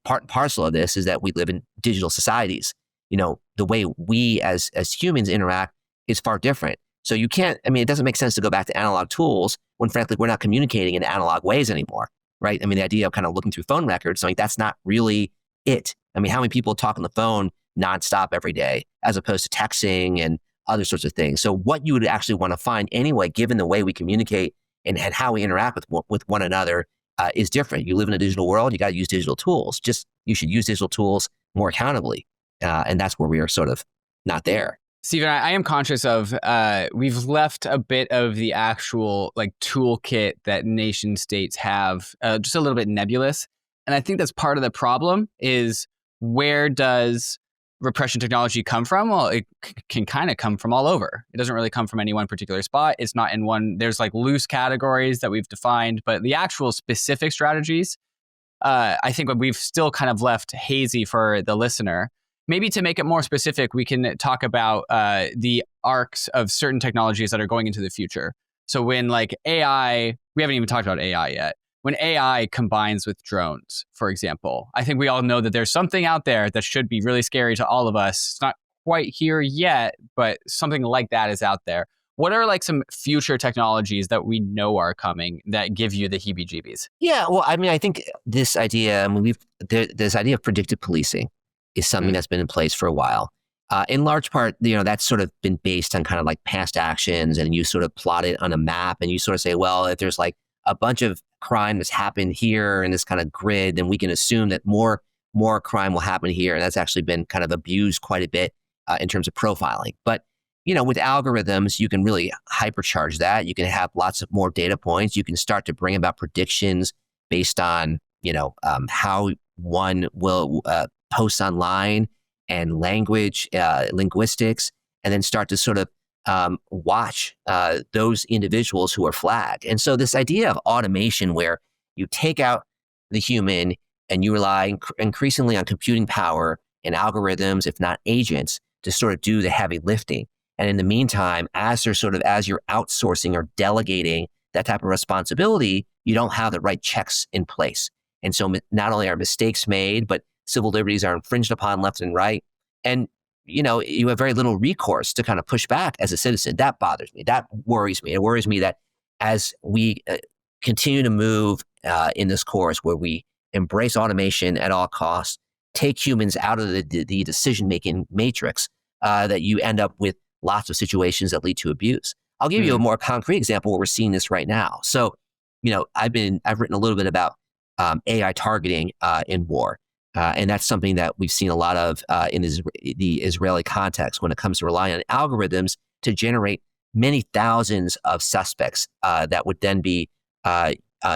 part and parcel of this is that we live in digital societies. The way we as humans interact is far different. So you can't, it doesn't make sense to go back to analog tools when frankly, we're not communicating in analog ways anymore, right? The idea of kind of looking through phone records, that's not really it. How many people talk on the phone nonstop every day as opposed to texting and other sorts of things? So what you would actually want to find anyway, given the way we communicate and how we interact with one another is different. You live in a digital world, you got to use digital tools. Just You should use digital tools more accountably. And that's where we are sort of not there. Stephen, I am conscious of we've left a bit of the actual like toolkit that nation states have just a little bit nebulous. And I think that's part of the problem is where does repression technology come from? Well, it can kind of come from all over. It doesn't really come from any one particular spot. It's not in one, there's like loose categories that we've defined, but the actual specific strategies, I think we've still kind of left hazy for the listener. Maybe to make it more specific, we can talk about the arcs of certain technologies that are going into the future. So when like AI, we haven't even talked about AI yet. When AI combines with drones, for example, I think we all know that there's something out there that should be really scary to all of us. It's not quite here yet, but something like that is out there. What are like some future technologies that we know are coming that give you the heebie-jeebies? Yeah, well, I mean, I think this idea, this idea of predictive policing is something that's been in place for a while. In large part, that's sort of been based on kind of like past actions, and you sort of plot it on a map, and you sort of say, well, if there's like a bunch of crime that's happened here in this kind of grid, then we can assume that more crime will happen here. And that's actually been kind of abused quite a bit in terms of profiling. But with algorithms, you can really hypercharge that. You can have lots of more data points. You can start to bring about predictions based on how one will post online and language, linguistics, and then start to sort of watch those individuals who are flagged. And so this idea of automation where you take out the human and you rely increasingly on computing power and algorithms, if not agents, to sort of do the heavy lifting. And in the meantime, as you're outsourcing or delegating that type of responsibility, you don't have the right checks in place. And so not only are mistakes made, but civil liberties are infringed upon left and right. And you have very little recourse to kind of push back as a citizen. That bothers me. That worries me. It worries me that as we continue to move in this course where we embrace automation at all costs, take humans out of the decision-making matrix, that you end up with lots of situations that lead to abuse. I'll give you a more concrete example where we're seeing this right now. So, I've written a little bit about AI targeting in war. And that's something that we've seen a lot of in the Israeli context when it comes to relying on algorithms to generate many thousands of suspects that would then be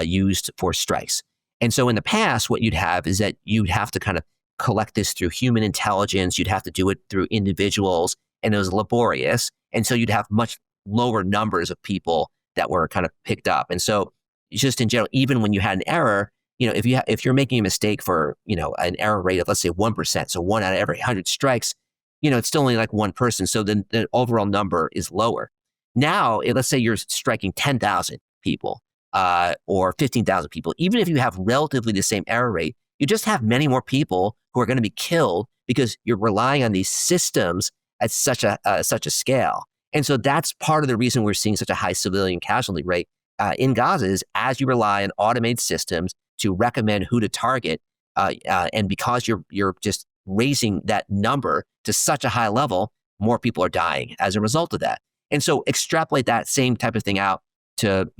used for strikes. And so in the past, what you'd have is that you'd have to kind of collect this through human intelligence. You'd have to do it through individuals, and it was laborious. And so you'd have much lower numbers of people that were kind of picked up. And so just in general, even when you had an error, if you're making a mistake for, an error rate of, let's say 1%, so 1 out of every 100 strikes, it's still only like one person. So then the overall number is lower. Now, let's say you're striking 10,000 people or 15,000 people. Even if you have relatively the same error rate, you just have many more people who are going to be killed because you're relying on these systems at such a scale. And so that's part of the reason we're seeing such a high civilian casualty rate in Gaza is as you rely on automated systems to recommend who to target, and because you're just raising that number to such a high level, more people are dying as a result of that. And so extrapolate that same type of thing out to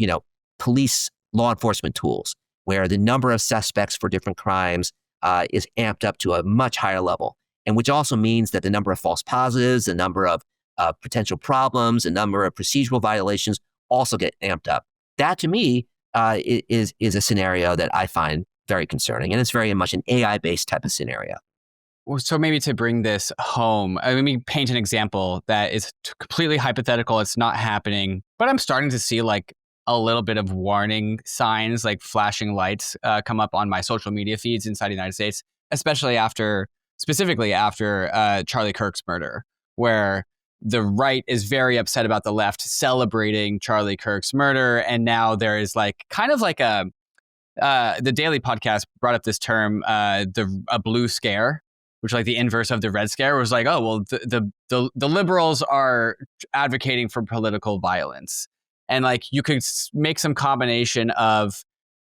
police law enforcement tools, where the number of suspects for different crimes is amped up to a much higher level, and which also means that the number of false positives, the number of potential problems, the number of procedural violations also get amped up. That to me is a scenario that I find very concerning, and it's very much an AI-based type of scenario. So maybe to bring this home, let me paint an example that is completely hypothetical. It's not happening, but I'm starting to see like a little bit of warning signs, like flashing lights come up on my social media feeds inside the United States, specifically after Charlie Kirk's murder, where the right is very upset about the left celebrating Charlie Kirk's murder. And now there is like kind of like the Daily podcast brought up this term, a blue scare, which like the inverse of the red scare was like, oh, well, the liberals are advocating for political violence. And like you could make some combination of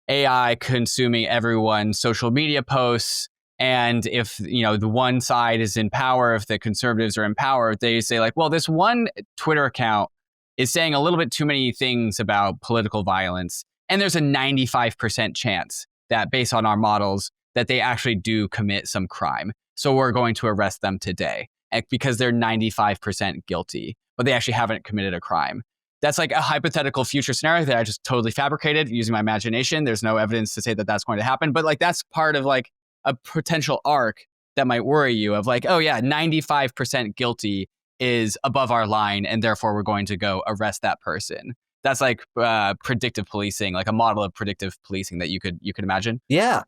AI consuming everyone's social media posts. And if, the one side is in power, if the conservatives are in power, they say like, well, this one Twitter account is saying a little bit too many things about political violence. And there's a 95% chance that based on our models, that they actually do commit some crime. So we're going to arrest them today because they're 95% guilty, but they actually haven't committed a crime. That's like a hypothetical future scenario that I just totally fabricated using my imagination. There's no evidence to say that that's going to happen, but like that's part of like a potential arc that might worry you of like, oh yeah, 95% guilty is above our line, and therefore we're going to go arrest that person. That's like predictive policing, like a model of predictive policing that you could imagine. Yeah.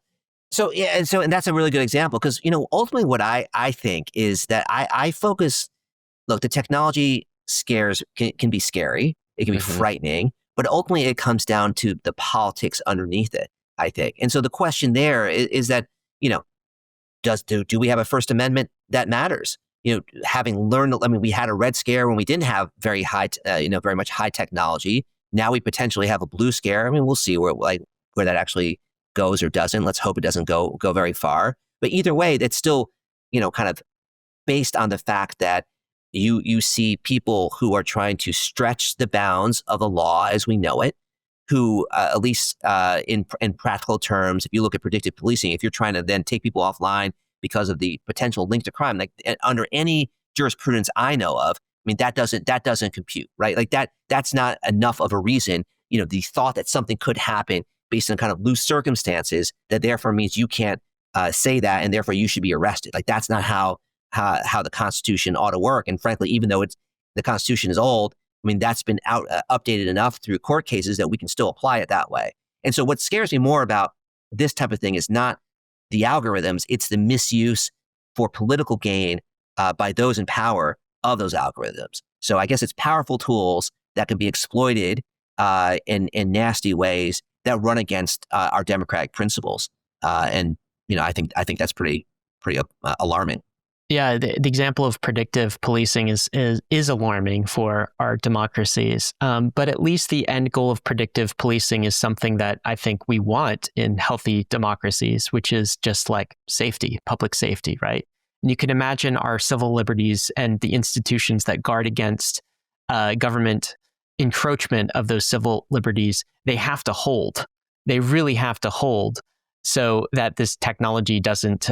So and that's a really good example because ultimately what I think is that I focus. Look, the technology scares can be scary. It can be frightening, but ultimately it comes down to the politics underneath it, I think. And so the question there is that do we have a First Amendment that matters? Having learned, we had a Red Scare when we didn't have very much high technology. Now we potentially have a Blue Scare. We'll see where that actually goes or doesn't. Let's hope it doesn't go very far. But either way, that's still, kind of based on the fact that you see people who are trying to stretch the bounds of the law as we know it, who at least in practical terms, if you look at predictive policing, if you're trying to then take people offline because of the potential link to crime, like under any jurisprudence I know of, that doesn't compute, right? Like that's not enough of a reason. The thought that something could happen based on kind of loose circumstances that therefore means you can't say that and therefore you should be arrested. Like that's not how the Constitution ought to work. And frankly, even though the Constitution is old, that's been updated enough through court cases that we can still apply it that way. And so what scares me more about this type of thing is not the algorithms, it's the misuse for political gain by those in power of those algorithms. So I guess it's powerful tools that can be exploited in nasty ways that run against our democratic principles. And I think that's pretty alarming. Yeah, the example of predictive policing is alarming for our democracies. But at least the end goal of predictive policing is something that I think we want in healthy democracies, which is just like safety, public safety, right? And you can imagine our civil liberties and the institutions that guard against government encroachment of those civil liberties, they have to hold. They really have to hold so that this technology doesn't,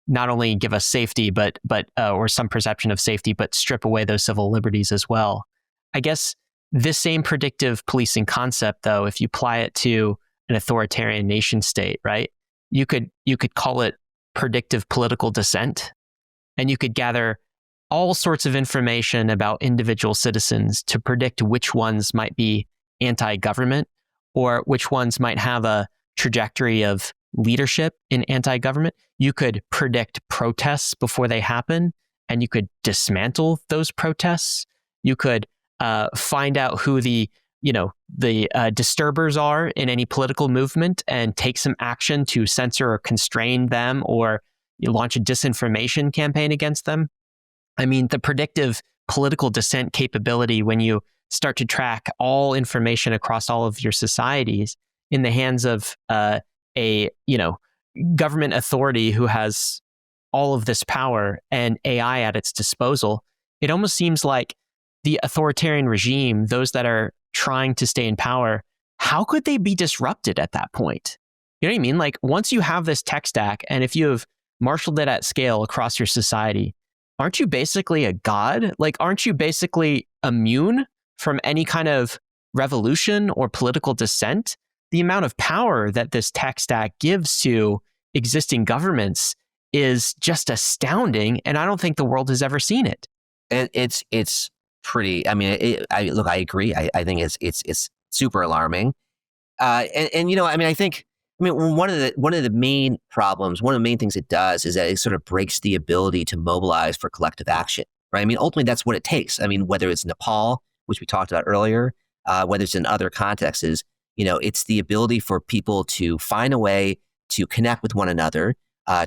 not only give us safety, but or some perception of safety, but strip away those civil liberties as well. I guess this same predictive policing concept, though, if you apply it to an authoritarian nation state, right? You could call it predictive political dissent, and you could gather all sorts of information about individual citizens to predict which ones might be anti-government or which ones might have a trajectory of leadership in anti-government. You could predict protests before they happen, and you could dismantle those protests. You could find out who the disturbers are in any political movement and take some action to censor or constrain them, or you launch a disinformation campaign against them. The predictive political dissent capability, when you start to track all information across all of your societies in the hands of a government authority who has all of this power and AI at its disposal, it almost seems like the authoritarian regime, those that are trying to stay in power, how could they be disrupted at that point? You know what I mean? Like once you have this tech stack, and if you have marshaled it at scale across your society, aren't you basically a god? Like, aren't you basically immune from any kind of revolution or political dissent? The amount of power that this tech stack gives to existing governments is just astounding, and I don't think the world has ever seen it. And it's pretty. I agree. I think it's super alarming. I think one of the main problems, one of the main things it does is that it sort of breaks the ability to mobilize for collective action, right? Ultimately that's what it takes. Whether it's Nepal, which we talked about earlier, whether it's in other contexts, it's the ability for people to find a way to connect with one another,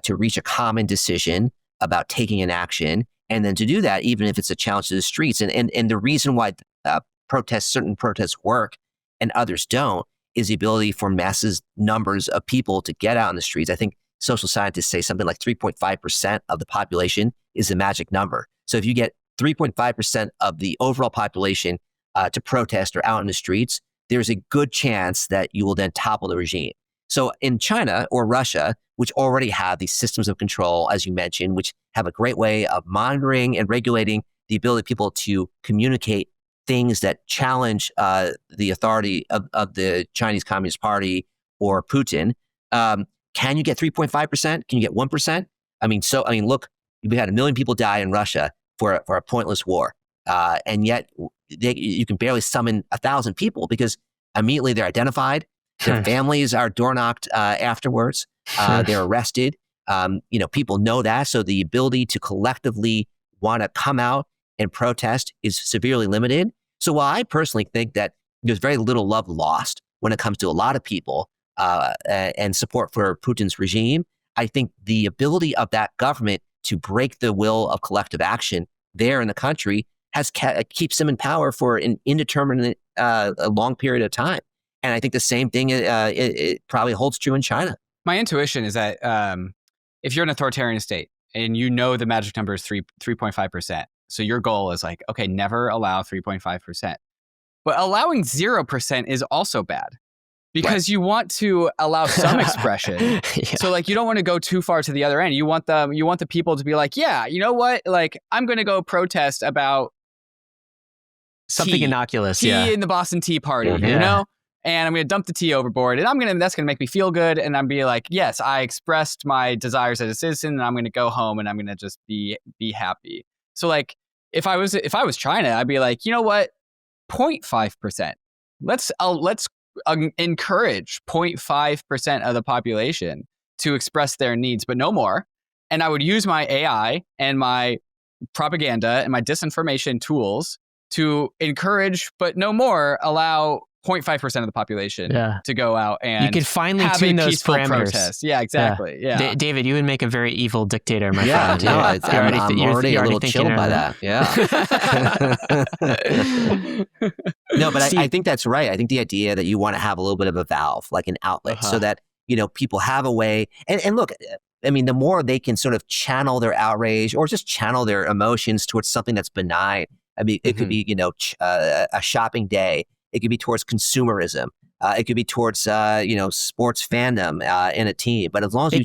to reach a common decision about taking an action, and then to do that even if it's a challenge to the streets. And the reason why certain protests work and others don't is the ability for masses numbers of people to get out in the streets. I think social scientists say something like 3.5% of the population is the magic number. So if you get 3.5% of the overall population to protest or out in the streets, there's a good chance that you will then topple the regime. So in China or Russia, which already have these systems of control, as you mentioned, which have a great way of monitoring and regulating the ability of people to communicate things that challenge the authority of the Chinese Communist Party or Putin, can you get 3.5%? Can you get 1%? Look, we had 1 million people die in Russia for a pointless war. And yet you can barely summon 1,000 people because immediately they're identified. Their families are door-knocked afterwards. They're arrested. People know that. So the ability to collectively want to come out and protest is severely limited. So while I personally think that there's very little love lost when it comes to a lot of people and support for Putin's regime, I think the ability of that government to break the will of collective action there in the country keeps them in power for an indeterminate, a long period of time. And I think the same thing it probably holds true in China. My intuition is that if you're an authoritarian state and you know the magic number is 3.5%, so your goal is like, okay, never allow 3.5%. But allowing 0% is also bad because you want to allow some expression. Yeah. So like you don't want to go too far to the other end. You want the people to be like, yeah, you know what? Like I'm going to go protest about something innocuous. Tea in the Boston Tea Party, you know? And I'm going to dump the tea overboard, and that's going to make me feel good. And I'm be like, yes, I expressed my desires as a citizen, and I'm going to go home and I'm going to just be happy. So like, if I was China, I'd be like, you know what, 0.5%. Let's encourage 0.5% of the population to express their needs, but no more. And I would use my AI and my propaganda and my disinformation tools to encourage, but no more, allow 0.5% of the population to go out and you could finally have tune a those peaceful parameters. Protest. Yeah, exactly. Yeah. David, you would make a very evil dictator, my friend. No, I'm already a little chilled by that. Yeah. No, but I think that's right. I think the idea that you want to have a little bit of a valve, like an outlet, so that people have a way. And look, I mean, the more they can sort of channel their outrage or just channel their emotions towards something that's benign. I mean, it could be a shopping day. It could be towards consumerism. It could be towards sports fandom in a team. But as long as it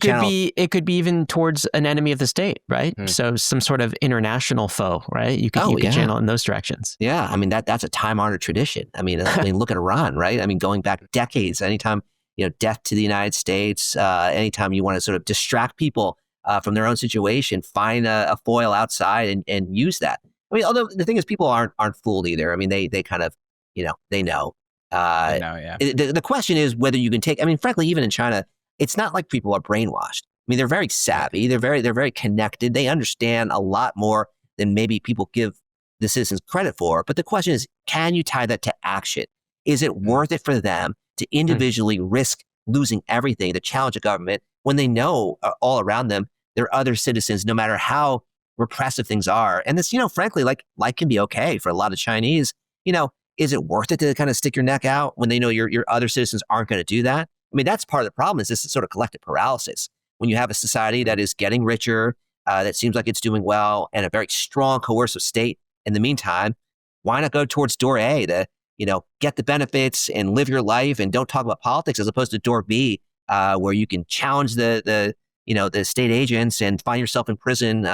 could be even towards an enemy of the state, right? So some sort of international foe, right? You could channel in those directions. Yeah, I mean that's a time-honored tradition. I mean, look at Iran, right? I mean, going back decades, anytime death to the United States, anytime you want to sort of distract people from their own situation, find a foil outside and use that. I mean, although the thing is, people aren't fooled either. I mean, they kind of they know. The question is whether you can take. I mean, frankly, even in China, it's not like people are brainwashed. I mean, they're very savvy. They're very connected. They understand a lot more than maybe people give the citizens credit for. But the question is, can you tie that to action? Is it worth it for them to individually risk losing everything to challenge a government when they know all around them there are other citizens, no matter how repressive things are? And this, frankly, like life can be okay for a lot of Chinese. Is it worth it to kind of stick your neck out when they know your other citizens aren't going to do that? I mean, that's part of the problem, is this sort of collective paralysis. When you have a society that is getting richer, that seems like it's doing well, and a very strong coercive state in the meantime, why not go towards door A to, get the benefits and live your life and don't talk about politics, as opposed to door B, where you can challenge the state agents and find yourself in prison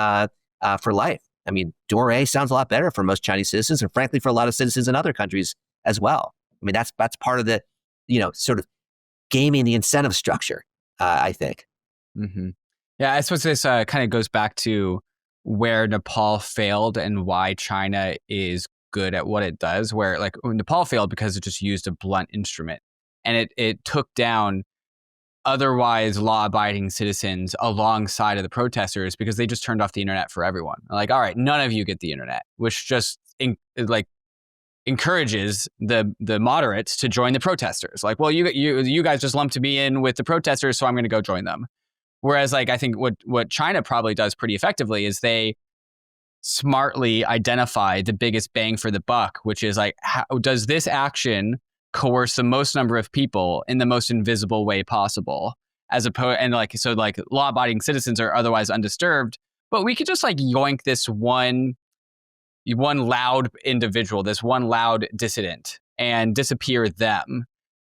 for life. I mean, door A sounds a lot better for most Chinese citizens, and frankly, for a lot of citizens in other countries as well. I mean, that's part of the, sort of gaming the incentive structure, I think. Mm-hmm. Yeah, I suppose this kind of goes back to where Nepal failed and why China is good at what it does, where like Nepal failed because it just used a blunt instrument, and it took down otherwise law-abiding citizens alongside of the protesters because they just turned off the internet for everyone. Like, all right, none of you get the internet, which just encourages the moderates to join the protesters. Like, well, you guys just lumped me in with the protesters, so I'm going to go join them. Whereas, like, I think what China probably does pretty effectively is they smartly identify the biggest bang for the buck, which is like, how does this action coerce the most number of people in the most invisible way possible, as opposed, and like, so like law-abiding citizens are otherwise undisturbed, but we could just like yoink this one loud individual, this one loud dissident, and disappear them.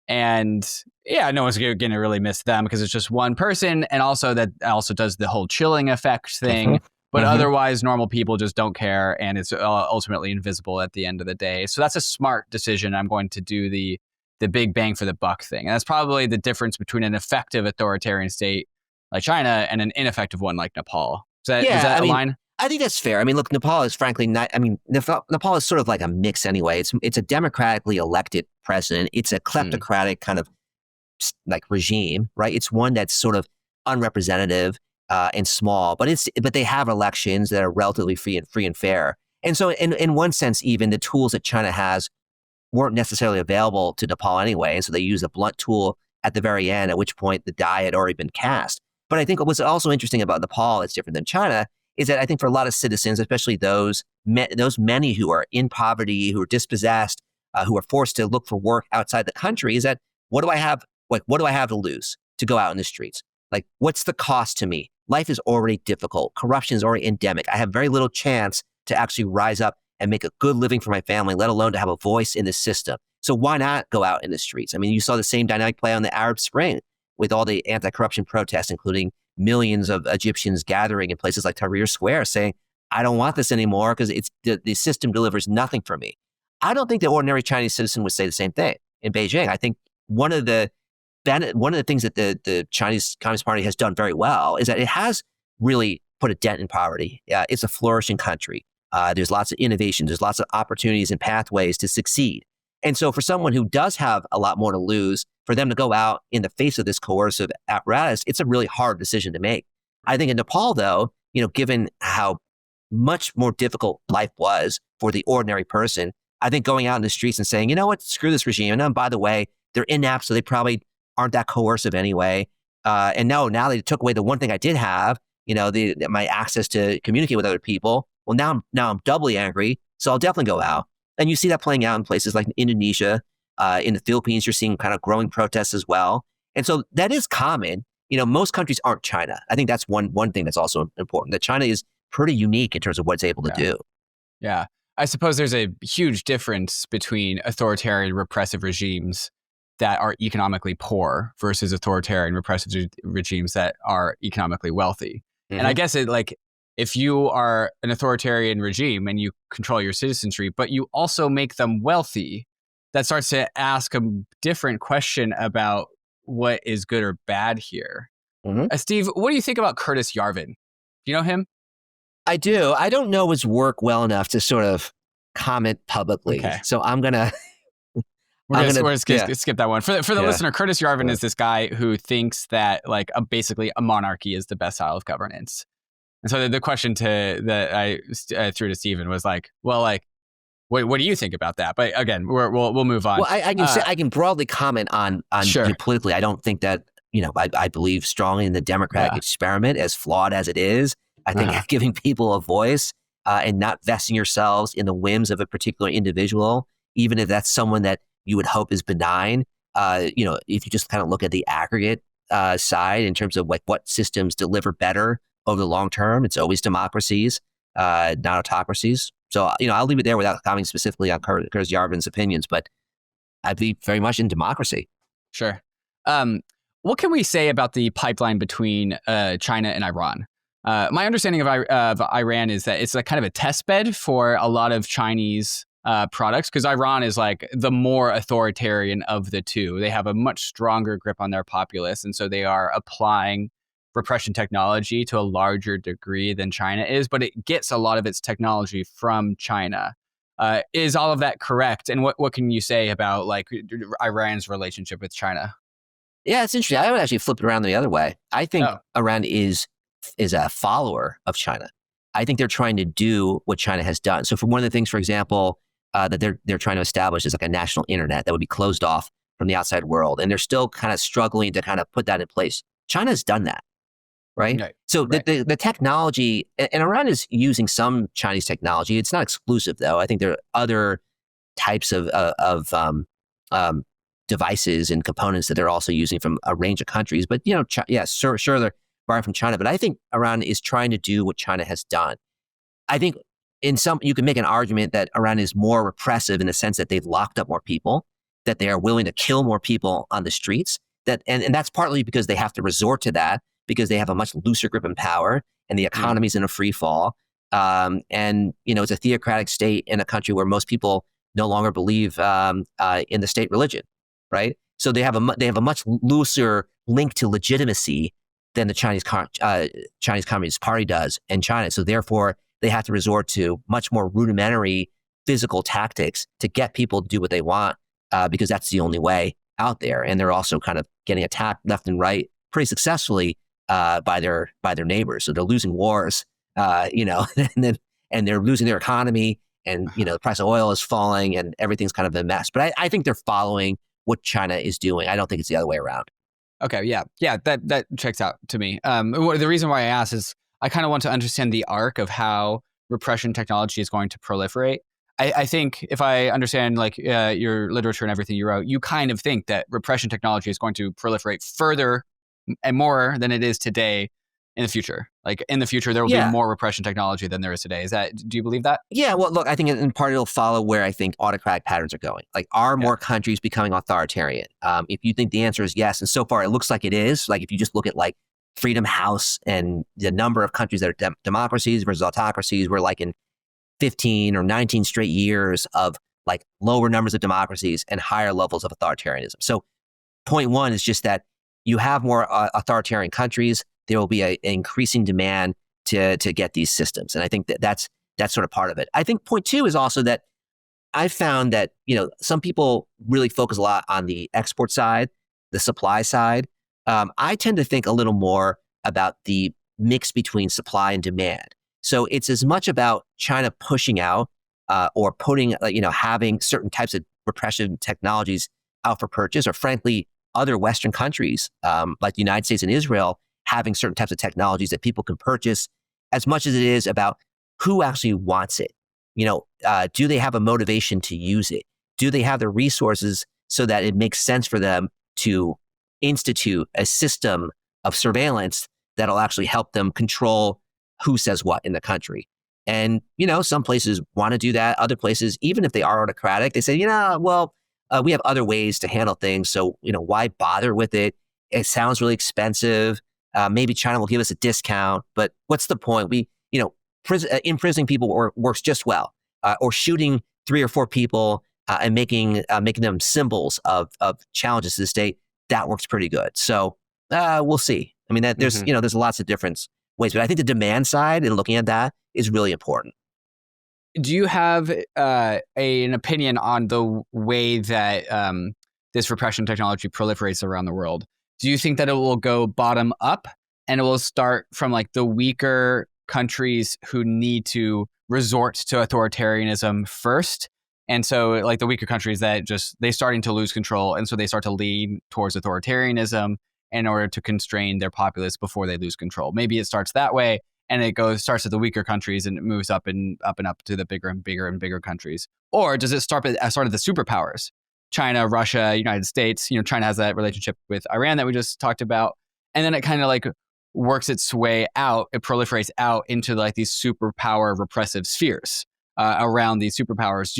And yeah, no one's going to really miss them because it's just one person. And also that also does the whole chilling effect thing. But otherwise, normal people just don't care. And it's ultimately invisible at the end of the day. So that's a smart decision. I'm going to do the big bang for the buck thing. And that's probably the difference between an effective authoritarian state like China and an ineffective one like Nepal. Does that align? I think that's fair. I mean, look, Nepal is frankly not, I mean, Nepal is sort of like a mix anyway. It's a democratically elected president. It's a kleptocratic kind of like regime, right? It's one that's sort of unrepresentative and small, but they have elections that are relatively free and fair. And so in one sense, even the tools that China has weren't necessarily available to Nepal anyway. And so they used a blunt tool at the very end, at which point the die had already been cast. But I think what's also interesting about Nepal that's different than China is that I think for a lot of citizens, especially those many who are in poverty, who are dispossessed, who are forced to look for work outside the country, is that what do I have? Like, what do I have to lose to go out in the streets? Like, what's the cost to me? Life is already difficult. Corruption is already endemic. I have very little chance to actually rise up and make a good living for my family, let alone to have a voice in the system. So why not go out in the streets? I mean, you saw the same dynamic play on the Arab Spring with all the anti-corruption protests, including millions of Egyptians gathering in places like Tahrir Square saying, I don't want this anymore because the system delivers nothing for me. I don't think the ordinary Chinese citizen would say the same thing in Beijing. I think one of the things that the Chinese Communist Party has done very well is that it has really put a dent in poverty. It's a flourishing country. There's lots of innovation. There's lots of opportunities and pathways to succeed. And so for someone who does have a lot more to lose, for them to go out in the face of this coercive apparatus, it's a really hard decision to make. I think in Nepal, though, given how much more difficult life was for the ordinary person, I think going out in the streets and saying, you know what, screw this regime. And by the way, they're inept, so they probably aren't that coercive anyway. And now they took away the one thing I did have, my access to communicate with other people. Well, now I'm doubly angry, so I'll definitely go out. And you see that playing out in places like Indonesia. In the Philippines, you're seeing kind of growing protests as well. And so that is common. Most countries aren't China. I think that's one thing that's also important, that China is pretty unique in terms of what it's able to do. Yeah. I suppose there's a huge difference between authoritarian repressive regimes that are economically poor versus authoritarian repressive regimes that are economically wealthy. And I guess if you are an authoritarian regime and you control your citizenry, but you also make them wealthy, that starts to ask a different question about what is good or bad here. Steve, what do you think about Curtis Yarvin? Do you know him? I do. I don't know his work well enough to sort of comment publicly. Okay. So I'm going to... We're gonna skip that one. For the listener, Curtis Yarvin is this guy who thinks that basically a monarchy is the best style of governance. And so the question that I threw to Stephen was what do you think about that? But again, we'll move on. Well, I can broadly comment on politically. I don't think that, I believe strongly in the democratic experiment, as flawed as it is. I think giving people a voice and not vesting yourselves in the whims of a particular individual, even if that's someone that you would hope is benign. If you just kind of look at the aggregate side in terms of what systems deliver better over the long term, it's always democracies, not autocracies. So, I'll leave it there without commenting specifically on Curtis Yarvin's opinions, but I believe very much in democracy. Sure. What can we say about the pipeline between China and Iran? My understanding of Iran is that it's kind of a test bed for a lot of Chinese products, because Iran is the more authoritarian of the two. They have a much stronger grip on their populace, and so they are applying repression technology to a larger degree than China is, but it gets a lot of its technology from China. Is all of that correct? And what can you say about Iran's relationship with China? Yeah, it's interesting. I would actually flip it around the other way. I think Iran is a follower of China. I think they're trying to do what China has done. So for one of the things, for example, that they're trying to establish is a national internet that would be closed off from the outside world. And they're still kind of struggling to kind of put that in place. China's done that. Right? So the technology, and Iran is using some Chinese technology. It's not exclusive, though. I think there are other types of devices and components that they're also using from a range of countries. But, sure, they're borrowing from China. But I think Iran is trying to do what China has done. I think you can make an argument that Iran is more repressive in the sense that they've locked up more people. that they are willing to kill more people on the streets. And that's partly because they have to resort to that because they have a much looser grip in power and the economy's in a free fall. And, it's a theocratic state in a country where most people no longer believe in the state religion, right? So they have a much looser link to legitimacy than the Chinese Communist Party does in China. So therefore, they have to resort to much more rudimentary physical tactics to get people to do what they want because that's the only way out there. And they're also kind of getting attacked left and right pretty successfully by their neighbors. So they're losing wars, and they're losing their economy, and the price of oil is falling, and everything's kind of a mess. But I think they're following what China is doing. I don't think it's the other way around. Okay, yeah, that checks out to me. The reason why I asked is I kind of want to understand the arc of how repression technology is going to proliferate. I think if I understand your literature and everything you wrote, you kind of think that repression technology is going to proliferate further and more than it is today in the future. Like in the future, there will be more repression technology than there is today. Do you believe that? Yeah, well, look, I think in part it'll follow where I think autocratic patterns are going. Like, are more countries becoming authoritarian? If you think the answer is yes, and so far it looks like it is, like if you just look at like Freedom House and the number of countries that are democracies versus autocracies, we're like in 15 or 19 straight years of like lower numbers of democracies and higher levels of authoritarianism. So point one is just that you have more authoritarian countries, there will be an increasing demand to get these systems. And I think that's sort of part of it. I think point two is also that I found that, some people really focus a lot on the export side, the supply side. I tend to think a little more about the mix between supply and demand. So it's as much about China pushing out or putting, having certain types of repression technologies out for purchase, or frankly, other Western countries like the United States and Israel having certain types of technologies that people can purchase, as much as it is about who actually wants it. Do they have a motivation to use it? Do they have the resources so that it makes sense for them to institute a system of surveillance that'll actually help them control who says what in the country? And, some places want to do that. Other places, even if they are autocratic, they say, we have other ways to handle things. So, why bother with it? It sounds really expensive. Maybe China will give us a discount, but what's the point? Imprisoning people works just well, or shooting 3 or 4 people and making them symbols of challenges to the state. That works pretty good. So we'll see. I mean, there's lots of different ways, but I think the demand side and looking at that is really important. Do you have an opinion on the way that this repression technology proliferates around the world? Do you think that it will go bottom up and it will start from like the weaker countries who need to resort to authoritarianism first? And so like the weaker countries that they're starting to lose control. And so they start to lean towards authoritarianism in order to constrain their populace before they lose control. Maybe it starts that way and it starts at the weaker countries and it moves up and up to the bigger and bigger and bigger countries. Or does it start at the superpowers? China, Russia, United States. China has that relationship with Iran that we just talked about. And then it kind of like works its way out. It proliferates out into like these superpower repressive spheres around these superpowers.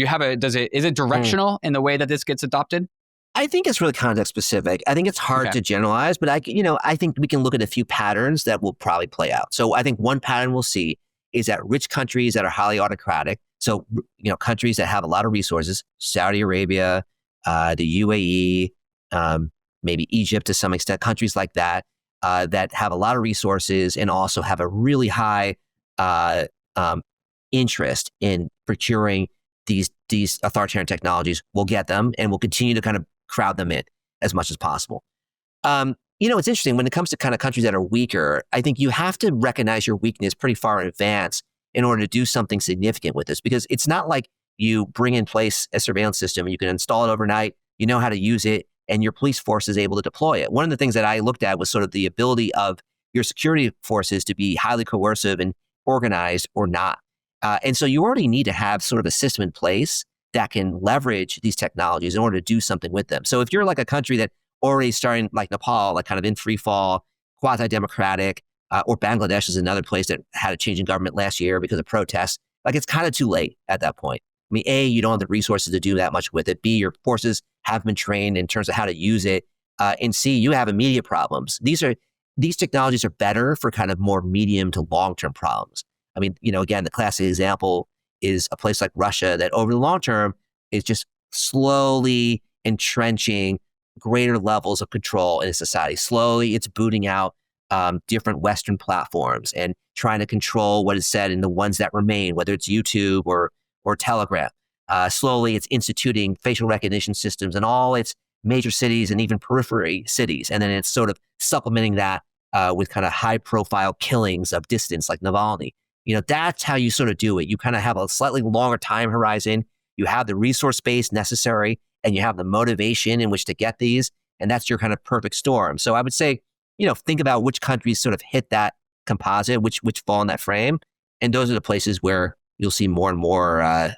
Is it directional in the way that this gets adopted? I think it's really context specific. I think it's hard to generalize, but I think we can look at a few patterns that will probably play out. So I think one pattern we'll see is that rich countries that are highly autocratic, so countries that have a lot of resources, Saudi Arabia, the UAE, maybe Egypt to some extent, countries like that, that have a lot of resources and also have a really high interest in procuring these authoritarian technologies, will get them and will continue to kind of crowd them in as much as possible. It's interesting when it comes to kind of countries that are weaker. I think you have to recognize your weakness pretty far in advance in order to do something significant with this, because it's not like you bring in place a surveillance system and you can install it overnight, you know how to use it, and your police force is able to deploy it. One of the things that I looked at was sort of the ability of your security forces to be highly coercive and organized or not. And so you already need to have sort of a system in place that can leverage these technologies in order to do something with them. So if you're like a country that already starting like Nepal, like kind of in free fall, quasi-democratic, or Bangladesh is another place that had a change in government last year because of protests, like it's kind of too late at that point. mean, A, you don't have the resources to do that much with it. B, your forces have been trained in terms of how to use it. And C, you have immediate problems. These technologies are better for kind of more medium to long-term problems. I mean, again, the classic example is a place like Russia that over the long term is just slowly entrenching greater levels of control in a society. Slowly, it's booting out different Western platforms and trying to control what is said in the ones that remain, whether it's YouTube or Telegram. Slowly, it's instituting facial recognition systems in all its major cities and even periphery cities. And then it's sort of supplementing that with kind of high-profile killings of dissidents like Navalny. That's how you sort of do it. You kind of have a slightly longer time horizon. You have the resource base necessary, and you have the motivation in which to get these, and that's your kind of perfect storm. So I would say, think about which countries sort of hit that composite, which fall in that frame, and those are the places where you'll see more and more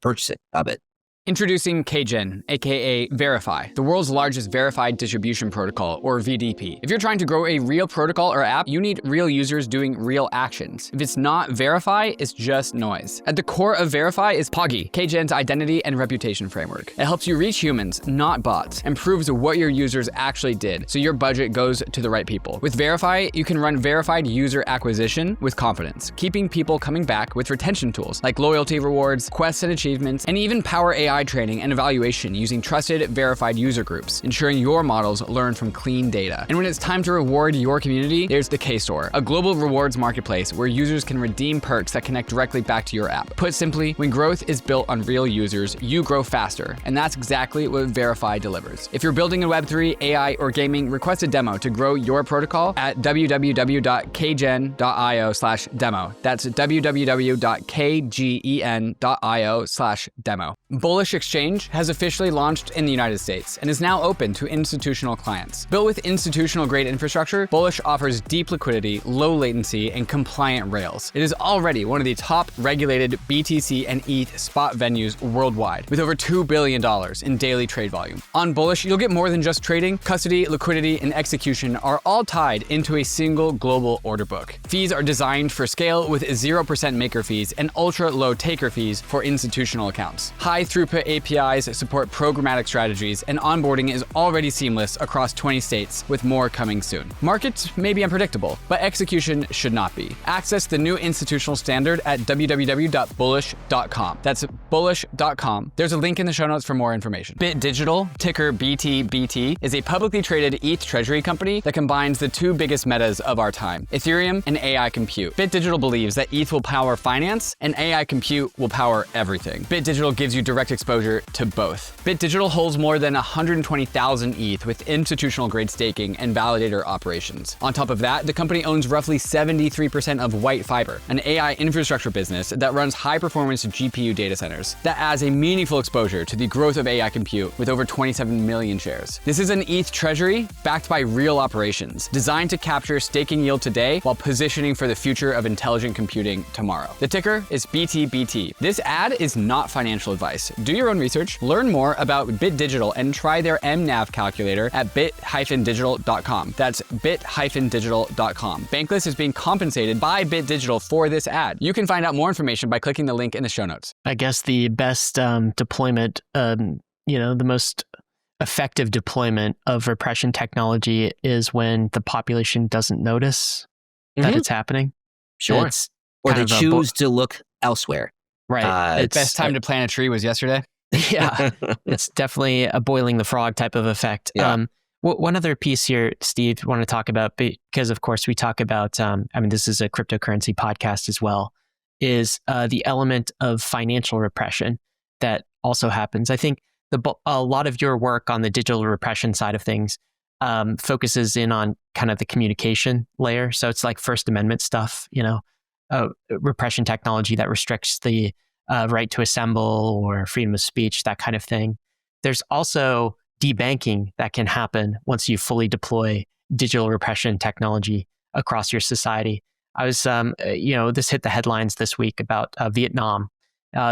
purchasing of it. Introducing KGEN, aka Verify, the world's largest verified distribution protocol, or VDP. If you're trying to grow a real protocol or app, you need real users doing real actions. If it's not Verify, it's just noise. At the core of Verify is POGI, KGEN's identity and reputation framework. It helps you reach humans, not bots, and proves what your users actually did, so your budget goes to the right people. With Verify, you can run verified user acquisition with confidence, keeping people coming back with retention tools like loyalty rewards, quests and achievements, and even power AI training and evaluation using trusted, verified user groups, ensuring your models learn from clean data. And when it's time to reward your community, there's the K-Store, a global rewards marketplace where users can redeem perks that connect directly back to your app. Put simply, when growth is built on real users, you grow faster, and that's exactly what Verify delivers. If you're building a Web3, AI, or gaming, request a demo to grow your protocol at www.kgen.io/demo. That's www.kgen.io/demo. Bullish Exchange has officially launched in the United States and is now open to institutional clients. Built with institutional-grade infrastructure, Bullish offers deep liquidity, low latency, and compliant rails. It is already one of the top regulated BTC and ETH spot venues worldwide, with over $2 billion in daily trade volume. On Bullish, you'll get more than just trading. Custody, liquidity, and execution are all tied into a single global order book. Fees are designed for scale with 0% maker fees and ultra-low taker fees for institutional accounts. High throughput APIs support programmatic strategies, and onboarding is already seamless across 20 states, with more coming soon. Markets may be unpredictable, but execution should not be. Access the new institutional standard at www.bullish.com. That's bullish.com. There's a link in the show notes for more information. Bit Digital, ticker BTBT, is a publicly traded ETH treasury company that combines the two biggest metas of our time, Ethereum and AI compute. Bit Digital believes that ETH will power finance and AI compute will power everything. Bit Digital gives you direct exposure to both. Bit Digital holds more than 120,000 ETH with institutional-grade staking and validator operations. On top of that, the company owns roughly 73% of White Fiber, an AI infrastructure business that runs high-performance GPU data centers. That adds a meaningful exposure to the growth of AI compute with over 27 million shares. This is an ETH treasury backed by real operations, designed to capture staking yield today while positioning for the future of intelligent computing tomorrow. The ticker is BTBT. This ad is not financial advice. Do your own research, learn more about Bit Digital, and try their MNAV calculator at bit-digital.com. That's bit-digital.com. Bankless is being compensated by Bit Digital for this ad. You can find out more information by clicking the link in the show notes. I guess the best deployment, the most effective deployment of repression technology is when the population doesn't notice that it's happening. Sure. Or they choose to look elsewhere. Right. The best time to plant a tree was yesterday. Yeah. It's definitely a boiling the frog type of effect. Yeah. One other piece here, Steve, I want to talk about, because of course we talk about, this is a cryptocurrency podcast as well, is the element of financial repression that also happens. I think a lot of your work on the digital repression side of things focuses in on kind of the communication layer. So it's like First Amendment stuff, repression technology that restricts the right to assemble or freedom of speech, that kind of thing. There's also debanking that can happen once you fully deploy digital repression technology across your society. I was, this hit the headlines this week about Vietnam.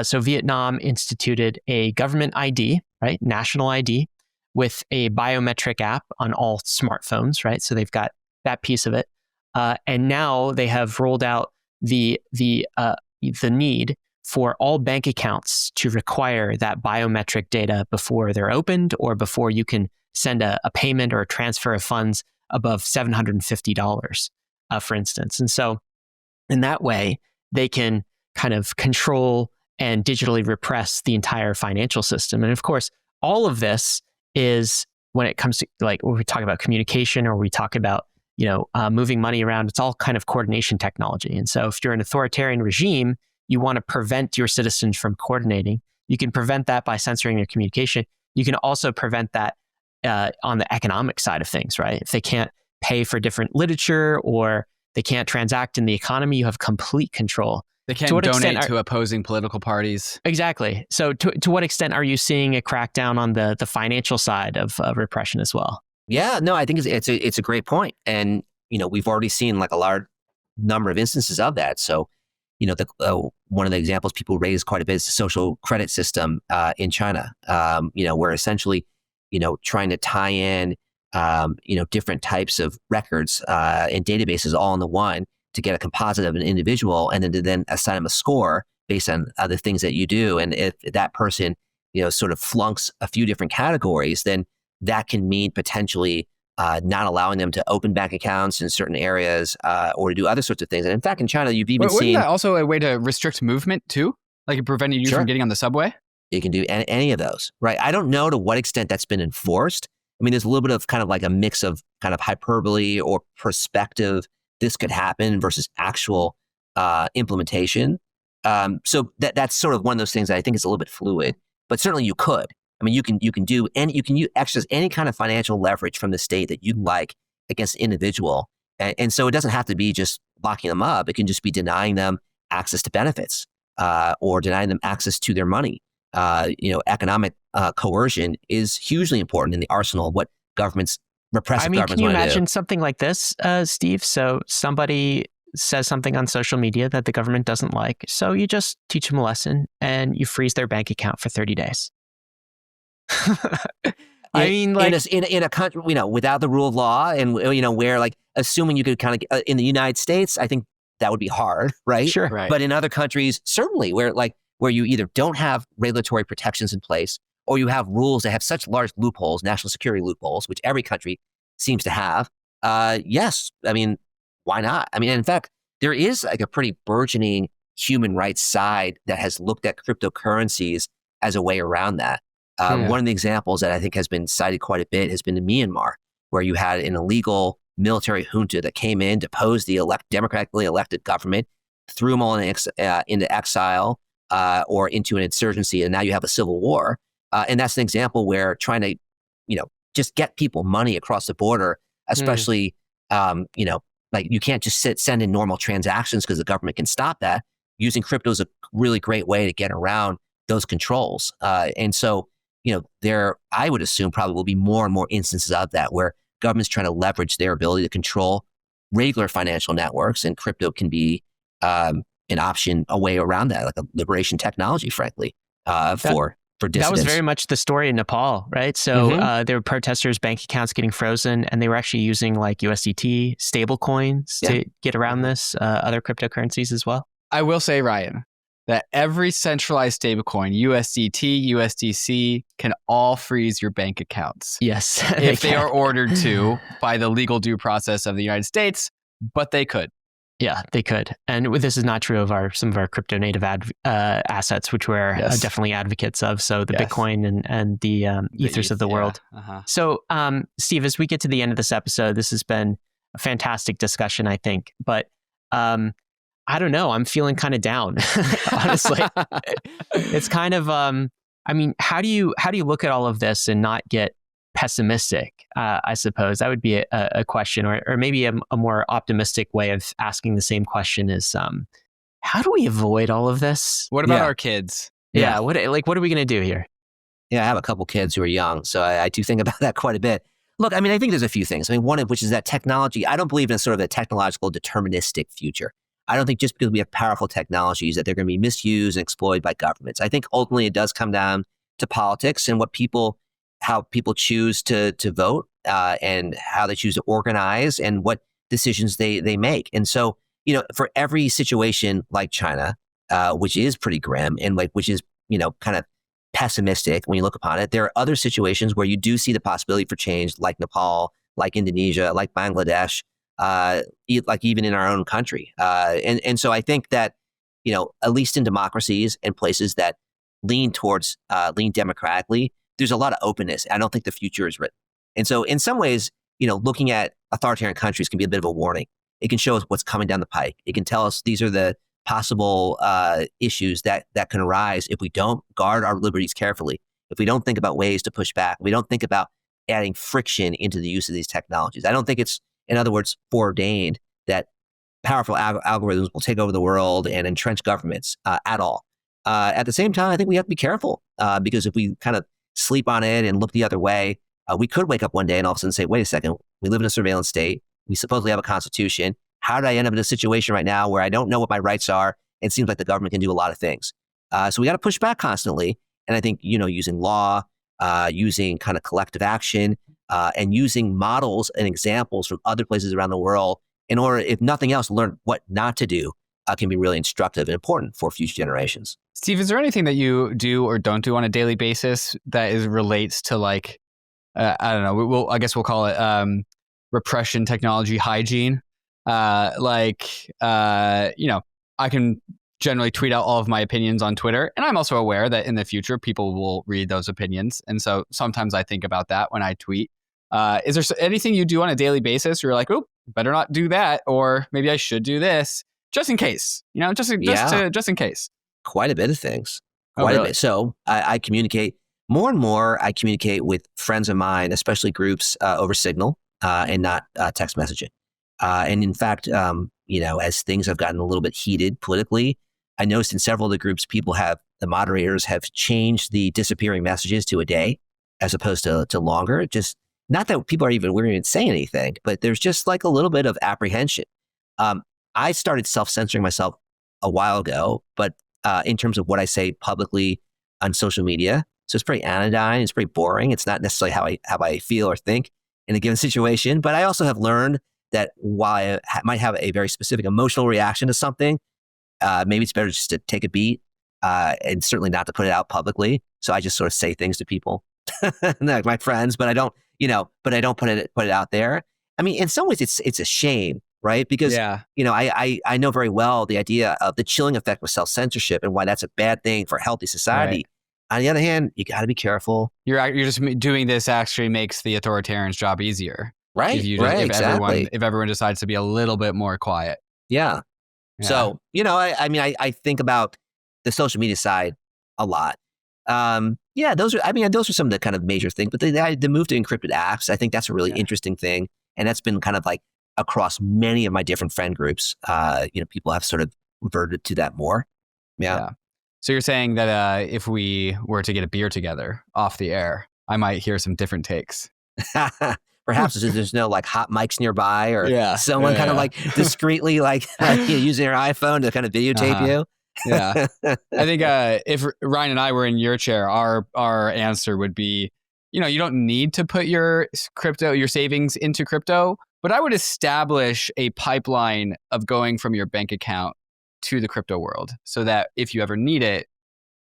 So Vietnam instituted a government ID, right, national ID, with a biometric app on all smartphones, right? So they've got that piece of it, and now they have rolled out the need for all bank accounts to require that biometric data before they're opened or before you can send a payment or a transfer of funds above $750, for instance. And so in that way, they can kind of control and digitally repress the entire financial system. And of course, all of this is when it comes to like when we talk about communication or we talk about moving money around, it's all kind of coordination technology. And so if you're an authoritarian regime, you want to prevent your citizens from coordinating. You can prevent that by censoring their communication. You can also prevent that on the economic side of things, right? If they can't pay for different literature or they can't transact in the economy, you have complete control. They can't donate to opposing political parties. Exactly. So to what extent are you seeing a crackdown on the financial side of repression as well? Yeah, no, I think it's a great point. And, we've already seen like a large number of instances of that. So, one of the examples people raise quite a bit is the social credit system in China, where essentially, trying to tie in, different types of records and databases all in the one to get a composite of an individual and then to then assign them a score based on the things that you do. And if that person, sort of flunks a few different categories, then that can mean potentially not allowing them to open bank accounts in certain areas or to do other sorts of things. And in fact, in China, you've even seen... Wasn't that also a way to restrict movement too? Like it prevented you from getting on the subway? You can do any of those, right? I don't know to what extent that's been enforced. I mean, there's a little bit of kind of like a mix of kind of hyperbole or perspective. This could happen versus actual implementation. So that's sort of one of those things that I think is a little bit fluid, but certainly you could. I mean, you can exercise any kind of financial leverage from the state that you'd like against an individual. And so it doesn't have to be just locking them up. It can just be denying them access to benefits or denying them access to their money. Economic coercion is hugely important in the arsenal of what repressive governments want to do. Can you imagine something like this, Steve? So somebody says something on social media that the government doesn't like. So you just teach them a lesson and you freeze their bank account for 30 days. In a country, without the rule of law and, where like assuming you could kind of, in the United States, I think that would be hard, right? Sure. Right. But in other countries, certainly where you either don't have regulatory protections in place or you have rules that have such large loopholes, national security loopholes, which every country seems to have. Yes. I mean, why not? I mean, in fact, there is like a pretty burgeoning human rights side that has looked at cryptocurrencies as a way around that. One of the examples that I think has been cited quite a bit has been in Myanmar, where you had an illegal military junta that came in, deposed the democratically elected government, threw them all into exile or into an insurgency, and now you have a civil war. And that's an example where trying to, just get people money across the border, especially, like you can't just send in normal transactions because the government can stop that. Using crypto is a really great way to get around those controls. And so, I would assume probably will be more and more instances of that where governments trying to leverage their ability to control regular financial networks, and crypto can be an option, a way around that, like a liberation technology, frankly, for dissidents. That was very much the story in Nepal, right? So there were protesters' bank accounts getting frozen, and they were actually using like USDT stable coins to get around this, other cryptocurrencies as well. I will say, Ryan, that every centralized stablecoin, USDT, USDC, can all freeze your bank accounts. Yes. If they are ordered to by the legal due process of the United States, but they could. Yeah, they could. And this is not true of some of our crypto native assets, which we're definitely advocates of. So the Bitcoin and the ethers of the world. So Steve, as we get to the end of this episode, this has been a fantastic discussion, I think. But I don't know. I'm feeling kind of down, honestly. It's kind of, how do you look at all of this and not get pessimistic? I suppose that would be a question, or maybe a more optimistic way of asking the same question is, how do we avoid all of this? What about our kids? Yeah. What are we going to do here? Yeah, I have a couple kids who are young, so I do think about that quite a bit. Look, I think there's a few things. One of which is that technology, I don't believe in sort of a technological deterministic future. I don't think just because we have powerful technologies that they're going to be misused and exploited by governments. I think ultimately it does come down to politics and how people choose to vote and how they choose to organize and what decisions they make. And so, for every situation like China, which is pretty grim and which is, kind of pessimistic when you look upon it. There are other situations where you do see the possibility for change, like Nepal, like Indonesia, like Bangladesh, like even in our own country. And so I think that, at least in democracies and places that lean democratically, there's a lot of openness. I don't think the future is written. And so in some ways, looking at authoritarian countries can be a bit of a warning. It can show us what's coming down the pike. It can tell us these are the possible issues that can arise if we don't guard our liberties carefully, if we don't think about ways to push back, we don't think about adding friction into the use of these technologies. I don't think it's, in other words, foreordained that powerful algorithms will take over the world and entrench governments at all. At the same time, I think we have to be careful because if we kind of sleep on it and look the other way, we could wake up one day and all of a sudden say, wait a second, we live in a surveillance state. We supposedly have a constitution. How did I end up in a situation right now where I don't know what my rights are? It seems like the government can do a lot of things. So we got to push back constantly. And I think, using law, using kind of collective action, and using models and examples from other places around the world in order, if nothing else, learn what not to do can be really instructive and important for future generations. Steve, is there anything that you do or don't do on a daily basis that relates to I don't know, I guess we'll call it repression technology hygiene? I can generally tweet out all of my opinions on Twitter, and I'm also aware that in the future people will read those opinions. And so sometimes I think about that when I tweet. Is there anything you do on a daily basis where you're like, oh, better not do that, or maybe I should do this just in case, just in case? Quite a bit of things. Quite a bit. So I communicate more and more. I communicate with friends of mine, especially groups over Signal and not text messaging. And in fact, as things have gotten a little bit heated politically, I noticed in several of the groups, the moderators have changed the disappearing messages to a day as opposed to longer. Just not that people weren't even saying anything, but there's just like a little bit of apprehension. I started self-censoring myself a while ago, but in terms of what I say publicly on social media. So it's pretty anodyne. It's pretty boring. It's not necessarily how I feel or think in a given situation. But I also have learned that while I might have a very specific emotional reaction to something, maybe it's better just to take a beat and certainly not to put it out publicly. So I just sort of say things to people, like my friends, but I don't put it out there. I mean, in some ways, it's a shame, right? Because I know very well the idea of the chilling effect with self-censorship and why that's a bad thing for a healthy society. Right. On the other hand, you got to be careful. You're just doing this actually makes the authoritarian's job easier. Right. If everyone decides to be a little bit more quiet. Yeah. So, I think about the social media side a lot. Those are some of the kind of major things, but the move to encrypted apps, I think that's a really interesting thing. And that's been kind of like across many of my different friend groups. People have sort of reverted to that more. Yeah. So you're saying that if we were to get a beer together off the air, I might hear some different takes. Perhaps there's no like hot mics nearby or someone kind of like discreetly using their iPhone to kind of videotape you. Yeah. I think if Ryan and I were in your chair, our answer would be, you don't need to put your savings into crypto, but I would establish a pipeline of going from your bank account to the crypto world so that if you ever need it,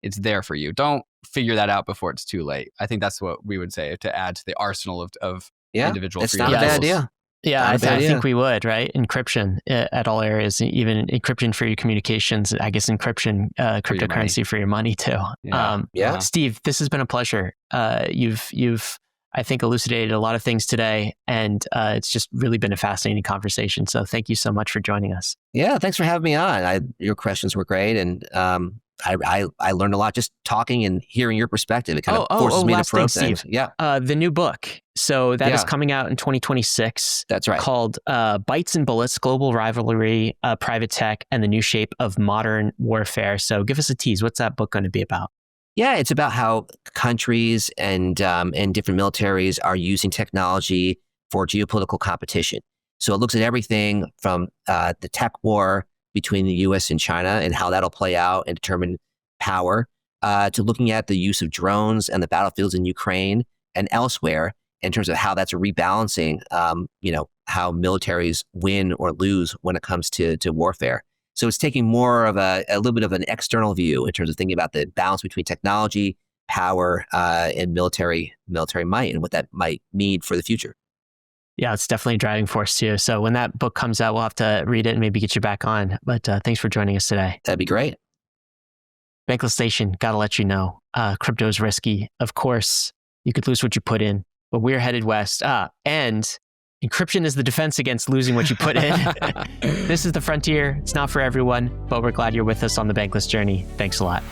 it's there for you. Don't figure that out before it's too late. I think that's what we would say to add to the arsenal of individual it's freedom. Not a bad idea. Yeah, I think we would, right? Encryption at all areas, even encryption for your communications, I guess encryption, cryptocurrency for your money too. Yeah. Steve, this has been a pleasure. You've I think elucidated a lot of things today, and it's just really been a fascinating conversation. So thank you so much for joining us. Yeah, thanks for having me on. Your questions were great, and I learned a lot just talking and hearing your perspective. It kind of forces me to probe things. Steve. Yeah. The new book. So that is coming out in 2026. That's right. Called Bytes and Bullets, Global Rivalry, Private Tech, and the New Shape of Modern Warfare. So give us a tease. What's that book going to be about? Yeah, it's about how countries and different militaries are using technology for geopolitical competition. So it looks at everything from the tech war between the U.S. and China and how that'll play out and determine power, to looking at the use of drones and the battlefields in Ukraine and elsewhere in terms of how that's rebalancing, how militaries win or lose when it comes to warfare. So it's taking more of a little bit of an external view in terms of thinking about the balance between technology, power, and military might, and what that might mean for the future. Yeah, it's definitely a driving force too. So when that book comes out, we'll have to read it and maybe get you back on. But thanks for joining us today. That'd be great. Bankless Station, gotta let you know, crypto is risky. Of course, you could lose what you put in, but we're headed west. And encryption is the defense against losing what you put in. This is the frontier. It's not for everyone, but we're glad you're with us on the Bankless journey. Thanks a lot.